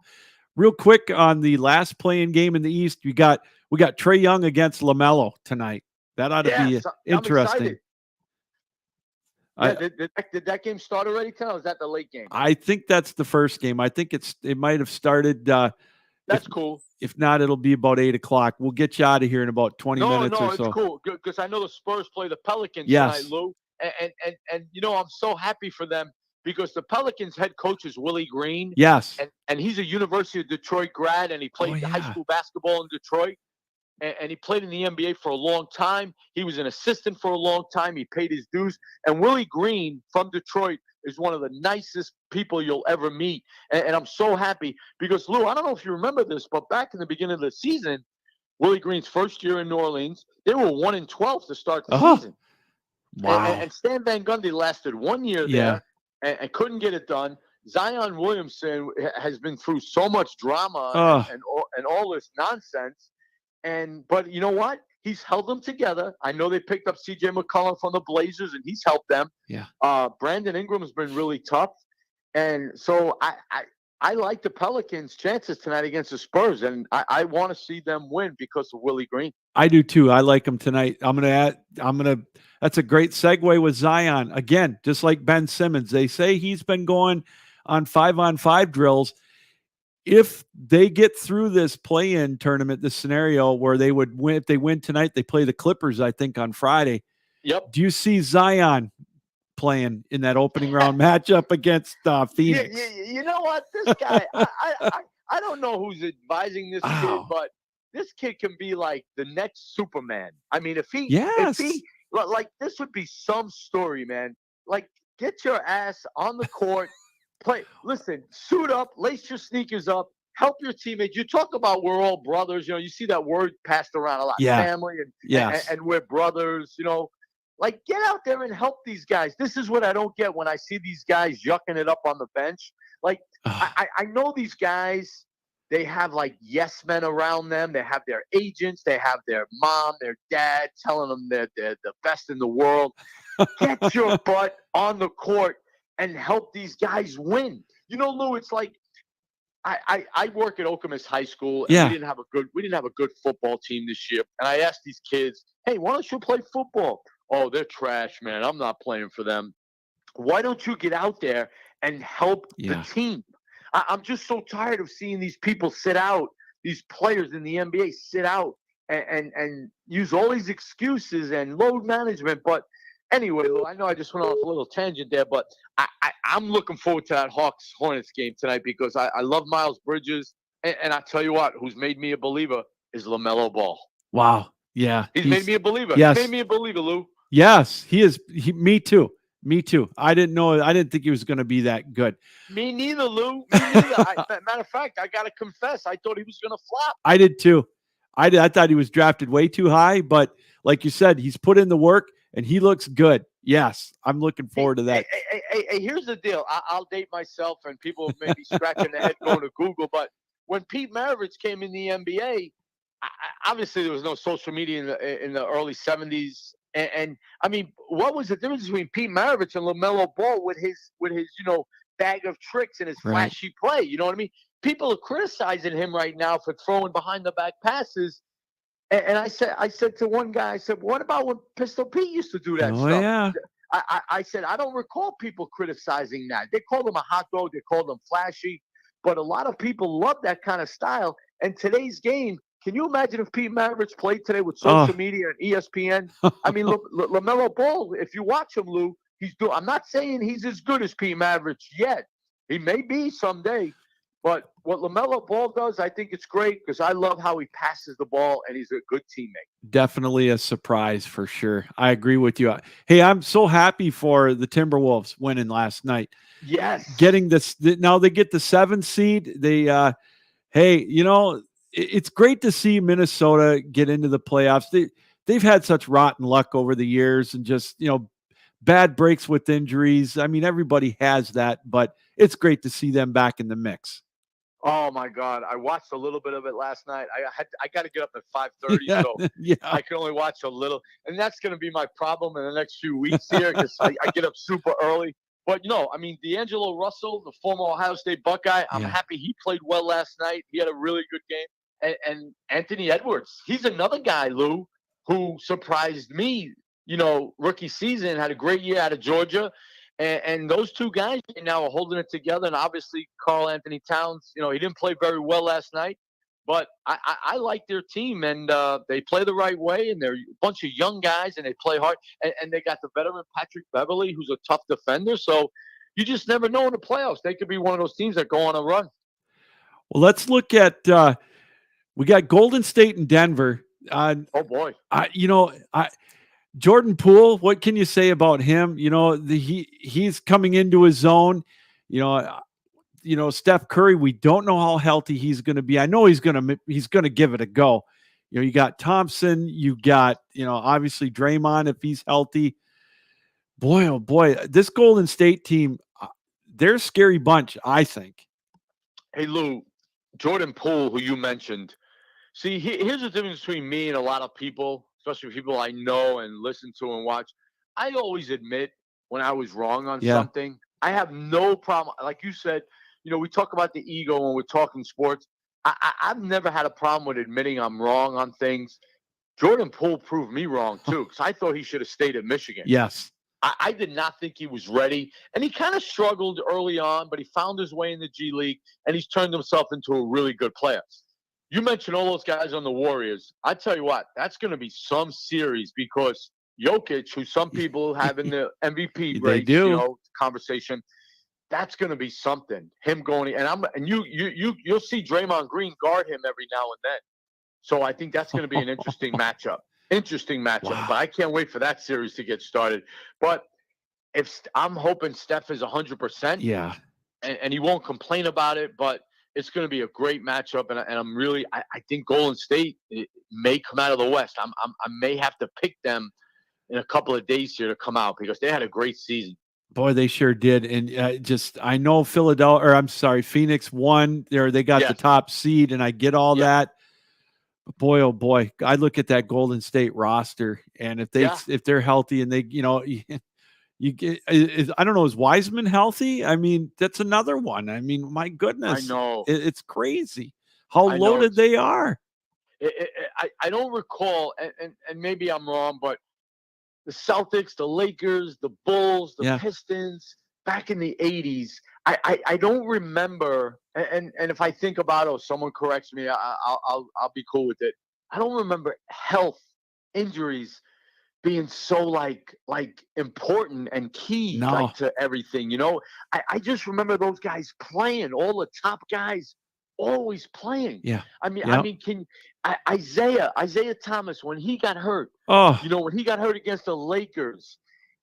Real quick on the last playing game in the East, we got Trae Young against LaMelo tonight. That ought to be interesting. Did that game start already, Ken? Or was that the late game? I think that's the first game. I think it might have started. That's cool. If not, it'll be about 8:00. We'll get you out of here in about 20 minutes or so. No, it's cool because I know the Spurs play the Pelicans tonight, Lou. And I'm so happy for them because the Pelicans head coach is Willie Green. Yes. And he's a University of Detroit grad, and he played high school basketball in Detroit. and he played in the NBA for a long time. He was an assistant for a long time. He paid his dues. And Willie Green from Detroit is one of the nicest people you'll ever meet. And I'm so happy because, Lou, I don't know if you remember this, but back in the beginning of the season, Willie Green's first year in New Orleans, they were 1-12 to start the season. Wow. And Stan Van Gundy lasted 1 year there and couldn't get it done. Zion Williamson has been through so much drama and all this nonsense. But you know what? He's held them together. I know they picked up C.J. McCollum from the Blazers, and he's helped them. Yeah. Brandon Ingram's been really tough. And so I like the Pelicans' chances tonight against the Spurs, and I want to see them win because of Willie Green. I do too. I like them tonight. That's a great segue with Zion. Again, just like Ben Simmons, they say he's been going on 5-on-5 drills. If they get through this play-in tournament, this scenario where they would win, if they win tonight, they play the Clippers, I think, on Friday. Yep. Do you see Zion playing in that opening round matchup against Phoenix? You know what? This guy, I don't know who's advising this kid, but this kid can be like the next Superman. I mean, if he, like, this would be some story, man. Like, get your ass on the court. Play. Listen, suit up, lace your sneakers up, help your teammates. You talk about we're all brothers. You see that word passed around a lot. Family and we're brothers. Like, get out there and help these guys. This is what I don't get when I see these guys yucking it up on the bench. Like, I know these guys, they have like yes men around them. They have their agents. They have their mom, their dad telling them they're the best in the world. Get your butt on the court and help these guys win. Lou, it's like I work at Okemos High School, and we didn't have a good football team this year. And I asked these kids, "Hey, why don't you play football?" "Oh, they're trash, man. I'm not playing for them." Why don't you get out there and help the team? I'm just so tired of seeing these people sit out, these players in the NBA sit out and use all these excuses and load management. But anyway, Lou, I know I just went off a little tangent there, but I'm looking forward to that Hawks-Hornets game tonight because I love Miles Bridges. And I tell you what, who's made me a believer is LaMelo Ball. Wow. Yeah. He's made me a believer. Yes. He made me a believer, Lou. Yes, he is. Me too. Me too. I didn't think he was going to be that good. Me neither, Lou. Me neither. Matter of fact, I got to confess, I thought he was going to flop. I did too. I thought he was drafted way too high, but like you said, he's put in the work and he looks good. Yes, I'm looking forward to that. Hey, here's the deal. I'll date myself, and people may be scratching their head going to Google, but when Pete Maravich came in the NBA, obviously there was no social media in the early 70s. And I mean, what was the difference between Pete Maravich and LaMelo Ball with his bag of tricks and his flashy play? You know what I mean? People are criticizing him right now for throwing behind the back passes. And I said to one guy, I said, "What about when Pistol Pete used to do that stuff?" Yeah. I said, I don't recall people criticizing that. They called him a hot dog. They called him flashy. But a lot of people love that kind of style. And today's game, can you imagine if Pete Maravich played today with social media and ESPN? I mean, LaMelo Ball, if you watch him, Lou, I'm not saying he's as good as Pete Maravich yet. He may be someday. But what LaMelo Ball does, I think it's great because I love how he passes the ball and he's a good teammate. Definitely a surprise for sure. I agree with you. Hey, I'm so happy for the Timberwolves winning last night. Yes. Getting this, now they get the 7th seed. They, it's great to see Minnesota get into the playoffs. They've had such rotten luck over the years and just, bad breaks with injuries. I mean, everybody has that, but it's great to see them back in the mix. Oh my God! I watched a little bit of it last night. I got to get up at 5:30, so I can only watch a little, and that's going to be my problem in the next few weeks here because I get up super early. But I mean, D'Angelo Russell, the former Ohio State Buckeye, I'm happy he played well last night. He had a really good game, and Anthony Edwards, he's another guy, Lou, who surprised me. Rookie season, had a great year out of Georgia. And those two guys now are holding it together. And obviously, Karl Anthony Towns, he didn't play very well last night. But I like their team, and they play the right way. And they're a bunch of young guys, and they play hard. And they got the veteran Patrick Beverley, who's a tough defender. So you just never know in the playoffs. They could be one of those teams that go on a run. Well, let's look at we got Golden State and Denver. Oh boy. Jordan Poole, what can you say about him? He's coming into his zone. Steph Curry, we don't know how healthy he's going to be. I know he's going to give it a go. You got Thompson, you got, obviously Draymond if he's healthy. Boy, oh boy, this Golden State team, they're a scary bunch, I think. Hey Lou, Jordan Poole, who you mentioned. See, here's the difference between me and a lot of people, especially people I know and listen to and watch. I always admit when I was wrong on something. I have no problem. Like you said, we talk about the ego when we're talking sports. I've never had a problem with admitting I'm wrong on things. Jordan Poole proved me wrong, too, because I thought he should have stayed at Michigan. Yes. I did not think he was ready. And he kind of struggled early on, but he found his way in the G League, and he's turned himself into a really good player. You mentioned all those guys on the Warriors. I tell you what, that's going to be some series because Jokic, who some people have in the MVP race, conversation, that's going to be something. Him going and you'll see Draymond Green guard him every now and then. So I think that's going to be an interesting matchup. Wow. But I can't wait for that series to get started. But if I'm hoping Steph is 100%, yeah, and he won't complain about it, but it's going to be a great matchup, and I'm really I think Golden State may come out of the West. I may have to pick them in a couple of days here to come out because they had a great season. Boy, they sure did, and I know Phoenix won. They got the top seed, and I get all that. But boy, oh boy, I look at that Golden State roster, and if they're healthy, and they you get, I don't know, is Wiseman healthy? I mean, that's another one. I mean, my goodness, I know it's crazy how loaded they are. I don't recall, and maybe I'm wrong, but the Celtics, the Lakers, the Bulls, the Pistons, back in the 80s, I don't remember. And if I think about it, or someone corrects me, I'll be cool with it. I don't remember health injuries being so like important and key to everything. I just remember those guys playing, all the top guys always playing. Yeah. I mean, Isaiah Thomas, when he got hurt, when he got hurt against the Lakers,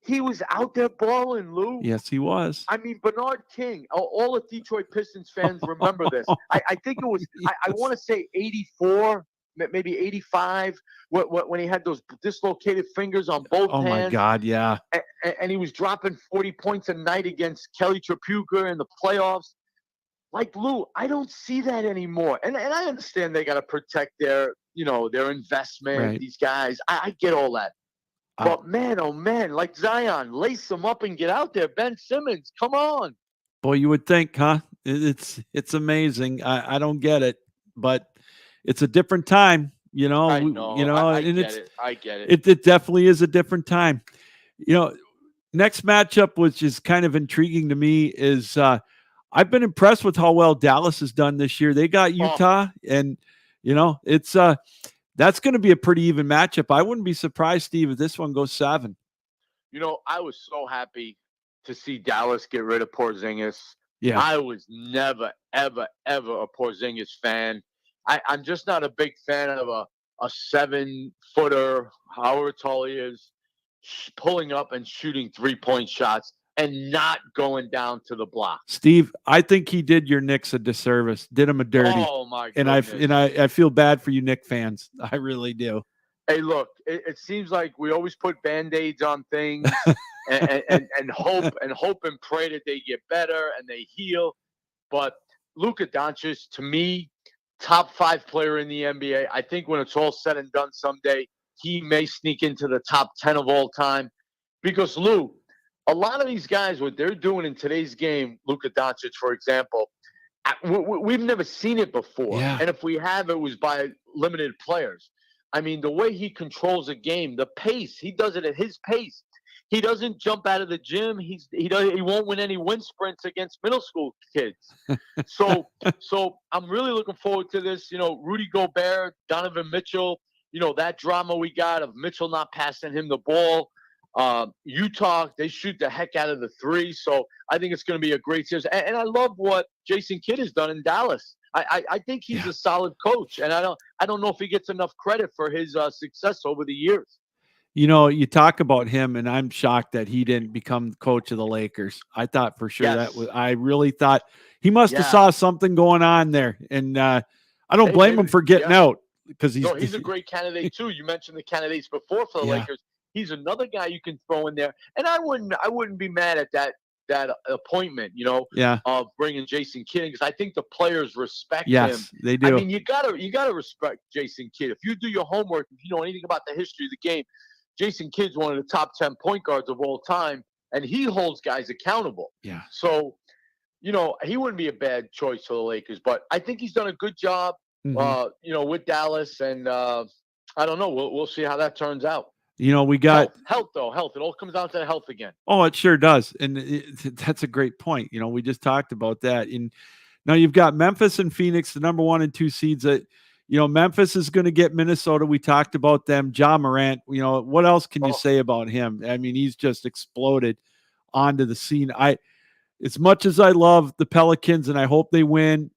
he was out there balling, Lou. Yes, he was. I mean, Bernard King, all the Detroit Pistons fans remember this. I think it was, I want to say 84, maybe 85, when he had those dislocated fingers on both hands. Oh, my God, yeah. And he was dropping 40 points a night against Kelly Tripucka in the playoffs. Like, Lou, I don't see that anymore. And I understand they got to protect their investment, these guys. I get all that. But, man, oh, man, like Zion, lace them up and get out there. Ben Simmons, come on. Boy, you would think, huh? It's amazing. I don't get it, but it's a different time, I know. I get it. It definitely is a different time. Next matchup, which is kind of intriguing to me, is I've been impressed with how well Dallas has done this year. They got Utah, and it's that's going to be a pretty even matchup. I wouldn't be surprised, Steve, if this one goes 7. I was so happy to see Dallas get rid of Porzingis. Yeah, I was never, ever, ever a Porzingis fan. I'm just not a big fan of a 7-footer, however tall he is, pulling up and shooting 3-point shots and not going down to the block. Steve, I think he did your Knicks a disservice, did him a dirty. Oh, my goodness. And I feel bad for you Knicks fans. I really do. Hey, look, it seems like we always put Band-Aids on things and hope and pray that they get better and they heal. But Luka Doncic, to me, top 5 player in the NBA. I think when it's all said and done someday, he may sneak into the top 10 of all time. Because, Lou, a lot of these guys, what they're doing in today's game, Luka Doncic, for example, we've never seen it before. Yeah. And if we have, it was by limited players. I mean, the way he controls a game, the pace, he does it at his pace. He doesn't jump out of the gym. He won't win any wind sprints against middle school kids. So I'm really looking forward to this. Rudy Gobert, Donovan Mitchell, that drama we got of Mitchell not passing him the ball. Utah, they shoot the heck out of the 3. So I think it's going to be a great series. And I love what Jason Kidd has done in Dallas. I think he's a solid coach, and I don't know if he gets enough credit for his success over the years. You talk about him, and I'm shocked that he didn't become coach of the Lakers. I thought for sure I really thought he must have saw something going on there, and I don't blame him for getting out because he's a great candidate too. You mentioned the candidates before for the Lakers. He's another guy you can throw in there, and I wouldn't be mad at that appointment, of bringing Jason Kidd, because I think the players respect him. Yes, they do. I mean, you gotta respect Jason Kidd. If you do your homework, if you know anything about the history of the game, Jason Kidd's one of the top 10 point guards of all time, and he holds guys accountable. Yeah. So, he wouldn't be a bad choice for the Lakers, but I think he's done a good job, with Dallas, and I don't know. We'll see how that turns out. We got health, though. Health. It all comes down to health again. Oh, it sure does, and that's a great point. We just talked about that. And now you've got Memphis and Phoenix, the number 1 and 2 seeds. That Memphis is going to get Minnesota. We talked about them. Ja Morant. What else can you say about him? I mean, he's just exploded onto the scene. As much as I love the Pelicans and I hope they win,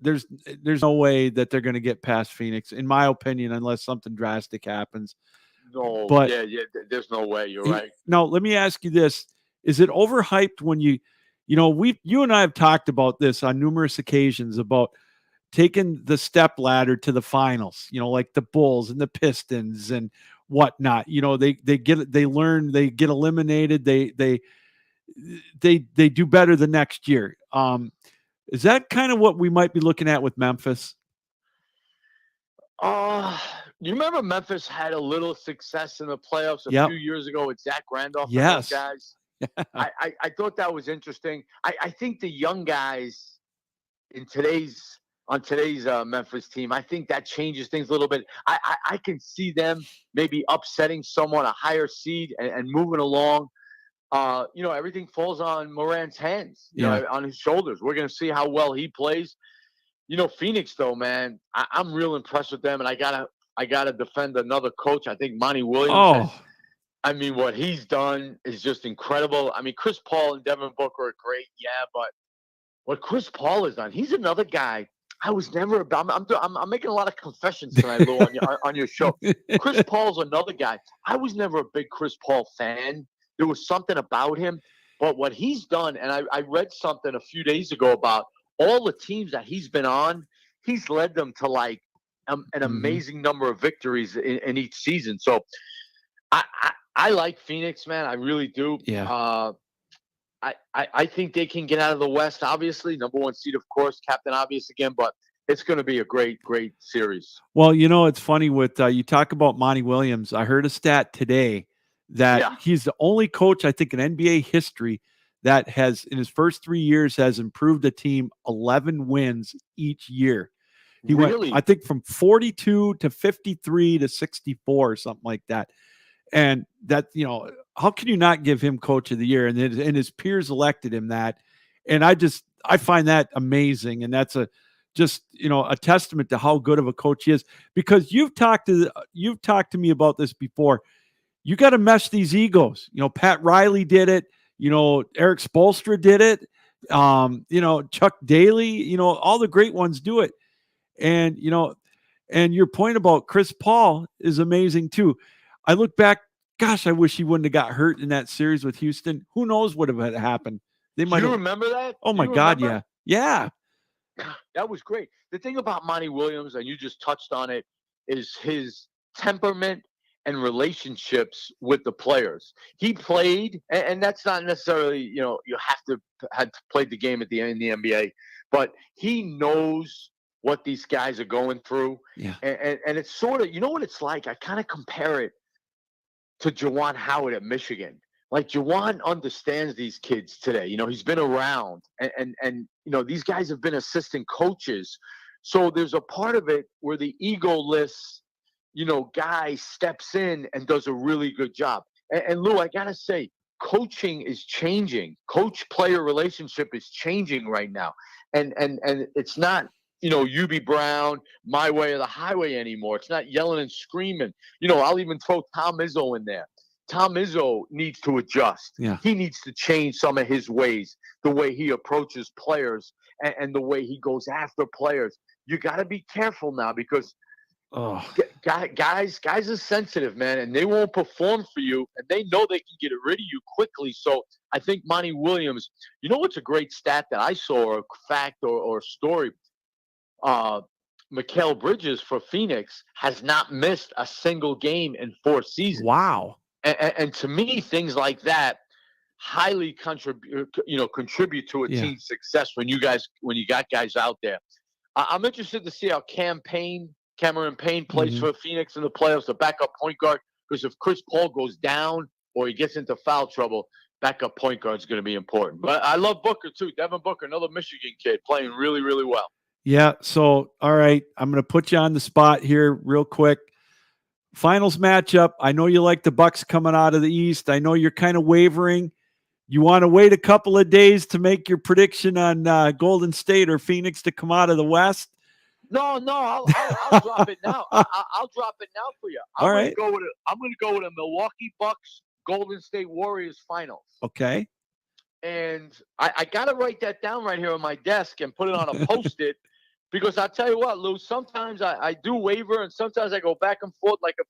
there's no way that they're going to get past Phoenix, in my opinion, unless something drastic happens. No, but there's no way. You're right. Now, let me ask you this. Is it overhyped when you and I have talked about this on numerous occasions about taking the step ladder to the finals, like the Bulls and the Pistons and whatnot. They learn, they get eliminated, they do better the next year. Is that kind of what we might be looking at with Memphis? You remember Memphis had a little success in the playoffs a few years ago with Zach Randolph and those guys? I thought that was interesting. I think the young guys on today's Memphis team, I think that changes things a little bit. I can see them maybe upsetting someone, a higher seed, and moving along. Everything falls on Morant's hands, on his shoulders. We're going to see how well he plays. Phoenix, though, man, I'm real impressed with them, and I gotta defend another coach. I think Monty Williams. I mean, what he's done is just incredible. I mean, Chris Paul and Devin Booker are great, but what Chris Paul has done, he's another guy. I was never about. I'm making a lot of confessions tonight, Lou, on your show. Chris Paul's another guy. I was never a big Chris Paul fan. There was something about him, but what he's done, and I read something a few days ago about all the teams that he's been on. He's led them to like an amazing number of victories in each season. So I like Phoenix, man. I really do. Yeah. I think they can get out of the West, obviously. Number 1 seed, of course, Captain Obvious again, but it's going to be a great, great series. Well, it's funny with you talk about Monty Williams. I heard a stat today that he's the only coach, I think, in NBA history that has, in his first 3 years, has improved a team 11 wins each year. He went, I think, from 42 to 53 to 64 or something like that. And that, how can you not give him coach of the year? And his peers elected him that. And I find that amazing. And that's a testament to how good of a coach he is, because you've talked to me about this before. You got to mesh these egos. Pat Riley did it. Eric Spoelstra did it. Chuck Daly, all the great ones do it. And, and your point about Chris Paul is amazing too. I look back, gosh, I wish he wouldn't have got hurt in that series with Houston. Who knows what would have happened? They might. You remember that? Oh my God. Remember? Yeah. That was great. The thing about Monty Williams, and you just touched on it, is his temperament and relationships with the players. He played, and that's not necessarily, you have to play the game in the NBA, but he knows what these guys are going through. Yeah. And it's sort of, what it's like? I kind of compare it to Juwan Howard at Michigan. Like, Juwan understands these kids today. He's been around, and these guys have been assistant coaches. So there's a part of it where the egoless, guy steps in and does a really good job. And Lou, I got to say, coaching is changing. Coach-player relationship is changing right now. And it's not, UB Brown, my way or the highway anymore. It's not yelling and screaming. I'll even throw Tom Izzo in there. Tom Izzo needs to adjust. Yeah. He needs to change some of his ways, the way he approaches players and the way he goes after players. You got to be careful now because Oh, guys are sensitive, man, and they won't perform for you, and they know they can get rid of you quickly. So I think Monty Williams, you know what's a great stat that I saw, or a fact or story? Mikal Bridges for Phoenix has not missed a single game in 4 seasons. wow. And to me, things like that highly contribute to a team's success when you got guys out there. I'm interested to see how Cameron Payne plays for Phoenix in the playoffs, the backup point guard, because if Chris Paul goes down or he gets into foul trouble, backup point guard is going to be important. But I love Booker too. Devin Booker, another Michigan kid, playing really, really well. Yeah. So, all right, I'm going to put you on the spot here real quick. Finals matchup. I know you like the Bucks coming out of the East. I know you're kind of wavering. You want to wait a couple of days to make your prediction on Golden State or Phoenix to come out of the West? No, I'll drop it now. I'll drop it now for you. I'm going to go with a Milwaukee Bucks Golden State Warriors finals. Okay. And I got to write that down right here on my desk and put it on a Post-it. Because I'll tell you what, Lou, sometimes I do waver, and sometimes I go back and forth. Like if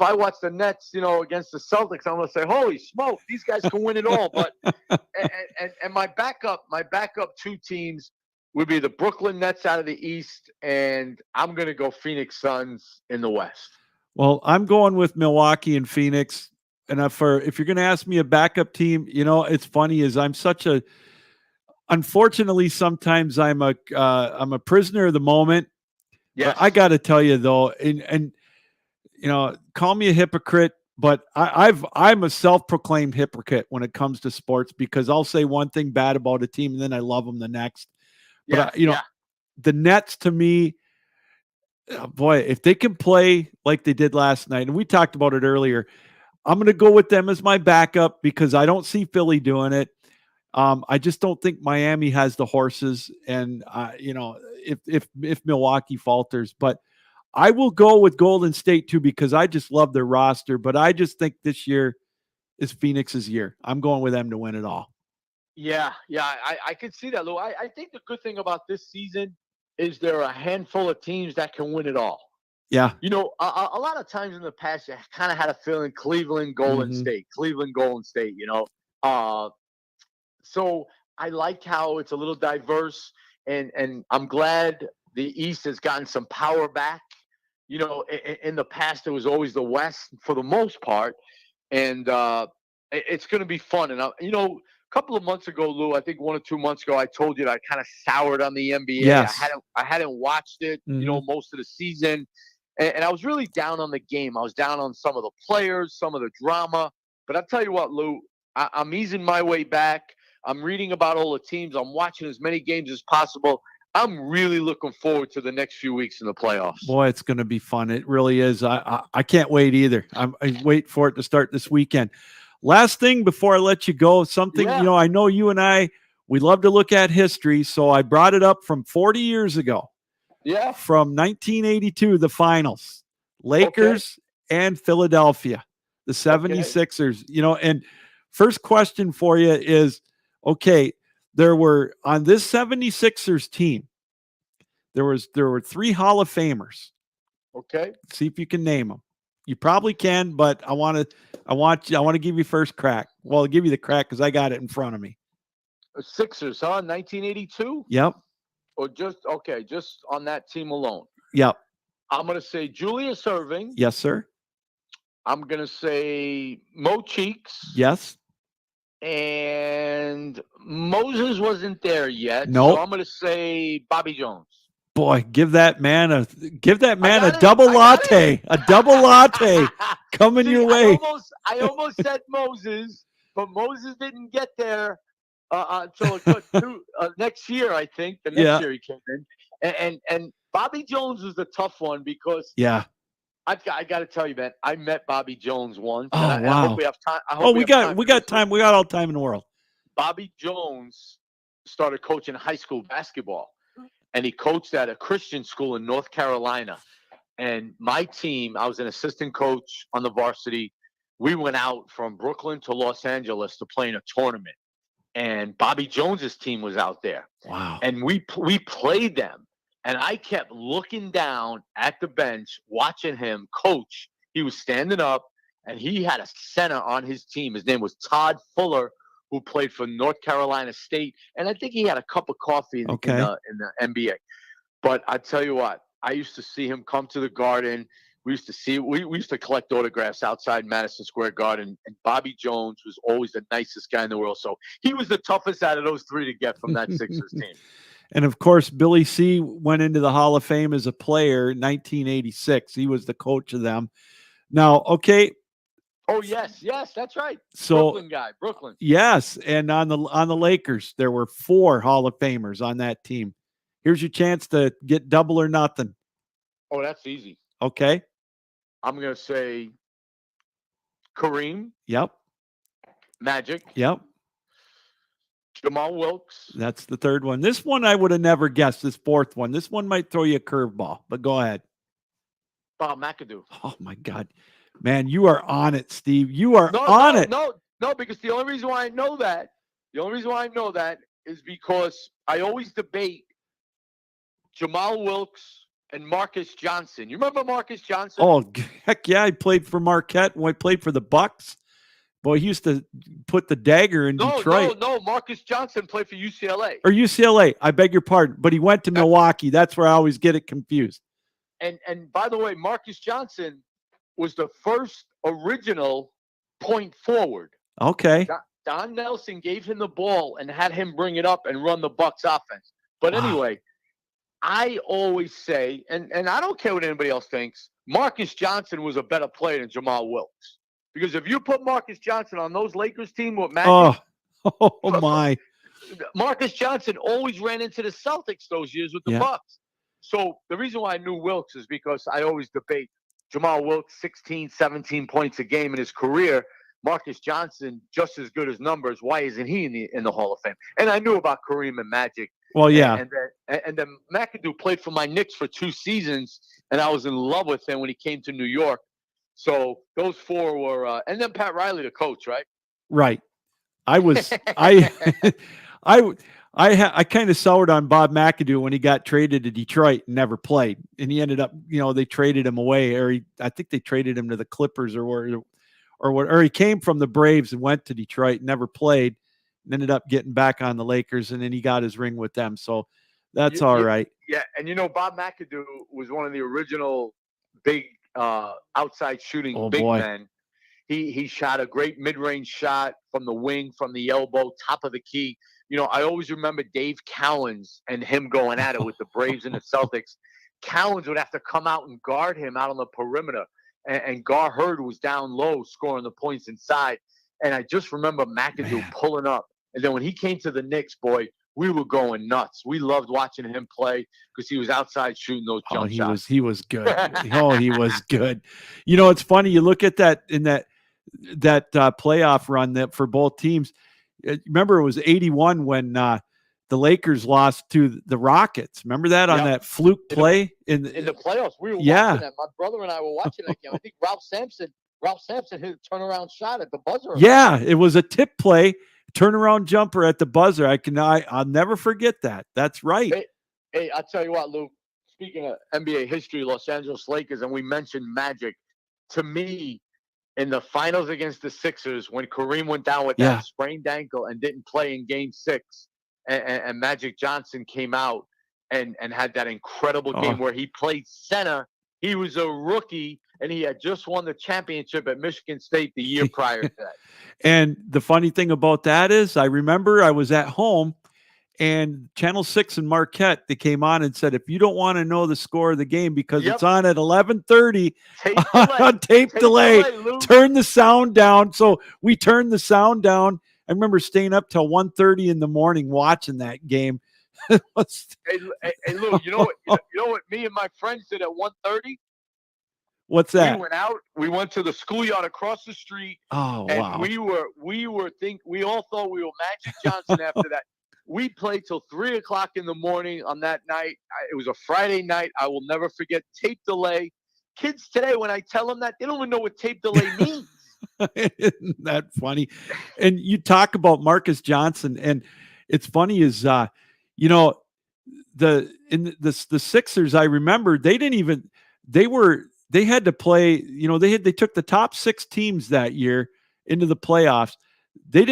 I watch the Nets, against the Celtics, I'm gonna say, holy smoke, these guys can win it all. But and my backup 2 teams would be the Brooklyn Nets out of the East, and I'm gonna go Phoenix Suns in the West. Well, I'm going with Milwaukee and Phoenix. And if you're gonna ask me a backup team, it's funny is unfortunately, sometimes I'm a prisoner of the moment. Yes. I got to tell you though, and call me a hypocrite, but I'm a self-proclaimed hypocrite when it comes to sports because I'll say one thing bad about a team and then I love them the next. But the Nets to me, boy, if they can play like they did last night, and we talked about it earlier, I'm going to go with them as my backup because I don't see Philly doing it. I just don't think Miami has the horses, and if Milwaukee falters, but I will go with Golden State too because I just love their roster. But I just think this year is Phoenix's year. I'm going with them to win it all. Yeah, I can see that, Lou. I think the good thing about this season is there are a handful of teams that can win it all. Yeah, a lot of times in the past, you kind of had a feeling Cleveland, Golden State. So I like how it's a little diverse, and I'm glad the East has gotten some power back. In the past, it was always the West for the most part, and it's going to be fun. And a couple of months ago, Lou, I think 1 or 2 months ago, I told you that I kind of soured on the NBA. Yes. I hadn't watched it, most of the season, and I was really down on the game. I was down on some of the players, some of the drama. But I'll tell you what, Lou, I'm easing my way back. I'm reading about all the teams. I'm watching as many games as possible. I'm really looking forward to the next few weeks in the playoffs. Boy, it's going to be fun. It really is. I can't wait either. I wait for it to start this weekend. Last thing before I let you go, something, I know you and we love to look at history. So I brought it up from 40 years ago. Yeah. From 1982, the finals, Lakers and Philadelphia, the 76ers, and first question for you is, okay, there were on this 76ers team, there were 3 Hall of Famers. Okay. See if you can name them. You probably can, but I want to give you first crack. Well, I'll give you the crack because I got it in front of me. Sixers, huh? 1982? Yep. Or just on that team alone? Yep. I'm going to say Julius Erving. Yes, sir. I'm going to say Mo Cheeks. Yes. And Moses wasn't there yet. Nope. So I'm going to say Bobby Jones. Boy, give that man a double latte. A double latte coming your way. I almost said Moses, but Moses didn't get there until next year, I think. The next year he came in. And Bobby Jones was the tough one because I got to tell you, man, I met Bobby Jones once. Oh, and wow. I hope we have time. We got time. We got all time in the world. Bobby Jones started coaching high school basketball, and he coached at a Christian school in North Carolina. And my team, I was an assistant coach on the varsity. we went out from Brooklyn to Los Angeles to play in a tournament, and Bobby Jones's team was out there. Wow. And we played them, and I kept looking down at the bench, watching him coach. He was standing up, and he had a center on his team. His name was Todd Fuller, who played for North Carolina State, and I think he had a cup of coffee in the NBA. But I tell you what, I used to see him come to the Garden. We used to collect autographs outside Madison Square Garden, and Bobby Jones was always the nicest guy in the world. So he was the toughest out of those three to get from that Sixers team. And of course, Billy C went into the Hall of Fame as a player in 1986. He was the coach of them. Now, okay. Oh, yes, that's right. So, Brooklyn guy, Brooklyn. Yes, and on the Lakers, there were 4 Hall of Famers on that team. Here's your chance to get double or nothing. Oh, that's easy. Okay. I'm going to say Kareem. Yep. Magic. Yep. Jamal Wilkes. That's the third one. This one I would have never guessed, this fourth one. This one might throw you a curveball, but go ahead. Bob McAdoo. Oh, my God. Man, you are on it, Steve. You are on it. No, because the only reason why I know that is because I always debate Jamal Wilkes and Marcus Johnson. You remember Marcus Johnson? Oh, heck yeah. I played for Marquette when I played for the Bucks. Boy, he used to put the dagger in Detroit. No. Marcus Johnson played for UCLA. Or UCLA. I beg your pardon. But he went to Milwaukee. That's where I always get it confused. And by the way, Marcus Johnson was the first original point forward. Okay. Don Nelson gave him the ball and had him bring it up and run the Bucks offense. But anyway, I always say, and I don't care what anybody else thinks, Marcus Johnson was a better player than Jamal Wilkes. Because if you put Marcus Johnson on those Lakers team with Magic, oh my. Marcus Johnson always ran into the Celtics those years with the Bucks. So the reason why I knew Wilkes is because I always debate Jamal Wilkes, 16, 17 points a game in his career. Marcus Johnson, just as good as numbers. Why isn't he in the Hall of Fame? And I knew about Kareem and Magic. Well, yeah. And then McAdoo played for my Knicks for 2 seasons, and I was in love with him when he came to New York. So those 4 were, and then Pat Riley, the coach, right? Right. I was, I kind of soured on Bob McAdoo when he got traded to Detroit and never played. And he ended up, they traded him away, or I think they traded him to the Clippers or he came from the Braves and went to Detroit, never played, and ended up getting back on the Lakers, and then he got his ring with them. So that's all right. Yeah, and Bob McAdoo was one of the original big outside shooting men. He shot a great mid-range shot from the wing, from the elbow, top of the key. I always remember Dave Cowens and him going at it with the Braves and the Celtics. Cowens would have to come out and guard him out on the perimeter. And Gar Hurd was down low scoring the points inside. And I just remember McAdoo pulling up. And then when he came to the Knicks, boy, we were going nuts. We loved watching him play because he was outside shooting those jump shots. He was good. He was good. It's funny. You look at that in that playoff run that for both teams. Remember, it was 81 when the Lakers lost to the Rockets. Remember that on that fluke play in the playoffs? We were watching that. My brother and I were watching that game. I think Ralph Sampson hit a turnaround shot at the buzzer. Yeah, it was a tip play, turnaround jumper at the buzzer. I'll never forget that. That's right. Hey, I'll tell you what, Lou. Speaking of NBA history, Los Angeles Lakers, and we mentioned Magic. To me, in the finals against the Sixers, when Kareem went down with that sprained ankle and didn't play in Game 6, and Magic Johnson came out and had that incredible game where he played center. He was a rookie, and he had just won the championship at Michigan State the year prior to that. And the funny thing about that is, I remember I was at home, and Channel 6 in Marquette, they came on and said, if you don't want to know the score of the game because it's on at 11:30 on tape delay, turn the sound down. So we turned the sound down. I remember staying up till 1:30 in the morning watching that game. Hey, Lou, you know what me and my friends did at 1:30? What's that? We went out. We went to the schoolyard across the street. Oh, and wow. We all thought we were Magic Johnson after that. We played till 3 o'clock in the morning on that night. It was a Friday night. I will never forget. Tape delay. Kids today, when I tell them that, they don't even know what tape delay means. Isn't that funny? And you talk about Marcus Johnson, and it's funny is you know, the Sixers, I remember they had to play, they took the top 6 teams that year into the playoffs. They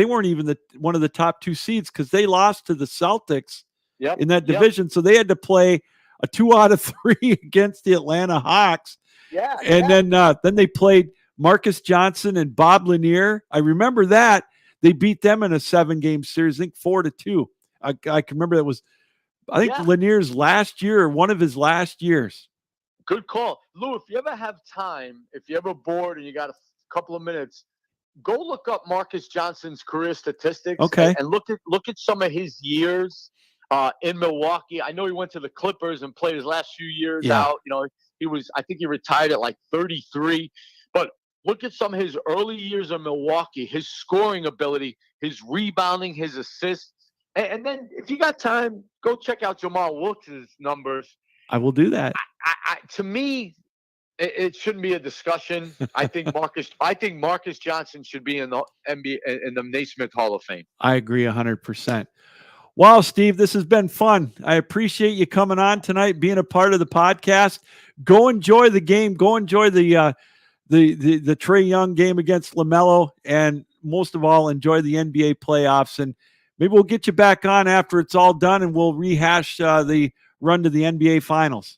weren't even one of the top 2 seeds because they lost to the Celtics in that division. So they had to play a 2 out of 3 against the Atlanta Hawks. And then they played Marcus Johnson and Bob Lanier. I remember that. They beat them in a 7-game series, I think 4-2. I can remember that was, I think, Lanier's last year or one of his last years. Good call. Lou, if you ever have time, if you're ever bored and you got a couple of minutes, go look up Marcus Johnson's career statistics. Okay. And look at some of his years in Milwaukee. I know he went to the Clippers and played his last few years out. I think he retired at like 33. But look at some of his early years in Milwaukee, his scoring ability, his rebounding, his assists. And then if you got time, go check out Jamal Wilkes' numbers. I will do that. To me, it shouldn't be a discussion. I think Marcus Johnson should be in the NBA, in the Naismith Hall of Fame. I agree 100%. Wow, Steve, this has been fun. I appreciate you coming on tonight, being a part of the podcast. Go enjoy the game. Go enjoy the Trae Young game against LaMelo, and most of all, enjoy the NBA playoffs. And maybe we'll get you back on after it's all done, and we'll rehash the run to the NBA Finals.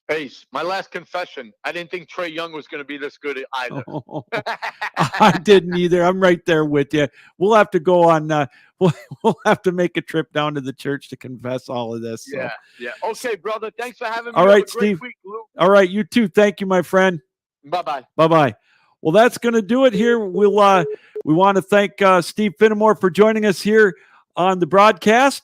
Ace, my last confession, I didn't think Trae Young was going to be this good either. I didn't either. I'm right there with you. We'll have to go on. We'll have to make a trip down to the church to confess all of this. So. Yeah. Okay, brother. Thanks for having me. All right, Steve. Week, Lou. All right, you too. Thank you, my friend. Bye-bye. Bye-bye. Well, that's going to do it here. We want to thank Steve Finamore for joining us here on the broadcast.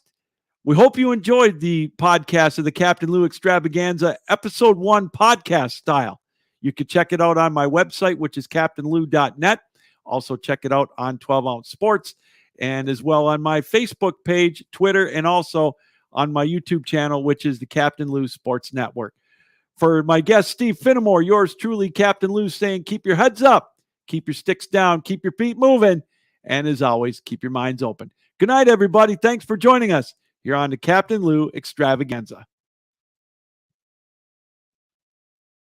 We hope you enjoyed the podcast of the Captain Lou Extravaganza, episode 1 podcast style. You can check it out on my website, which is captainlou.net. Also check it out on 12 Ounce Sports, and as well on my Facebook page, Twitter, and also on my YouTube channel, which is the Captain Lou Sports Network. For my guest, Steve Finamore, yours truly, Captain Lou, saying keep your heads up, keep your sticks down, keep your feet moving, and as always, keep your minds open. Good night, everybody. Thanks for joining us here on the Captain Lou Extravaganza.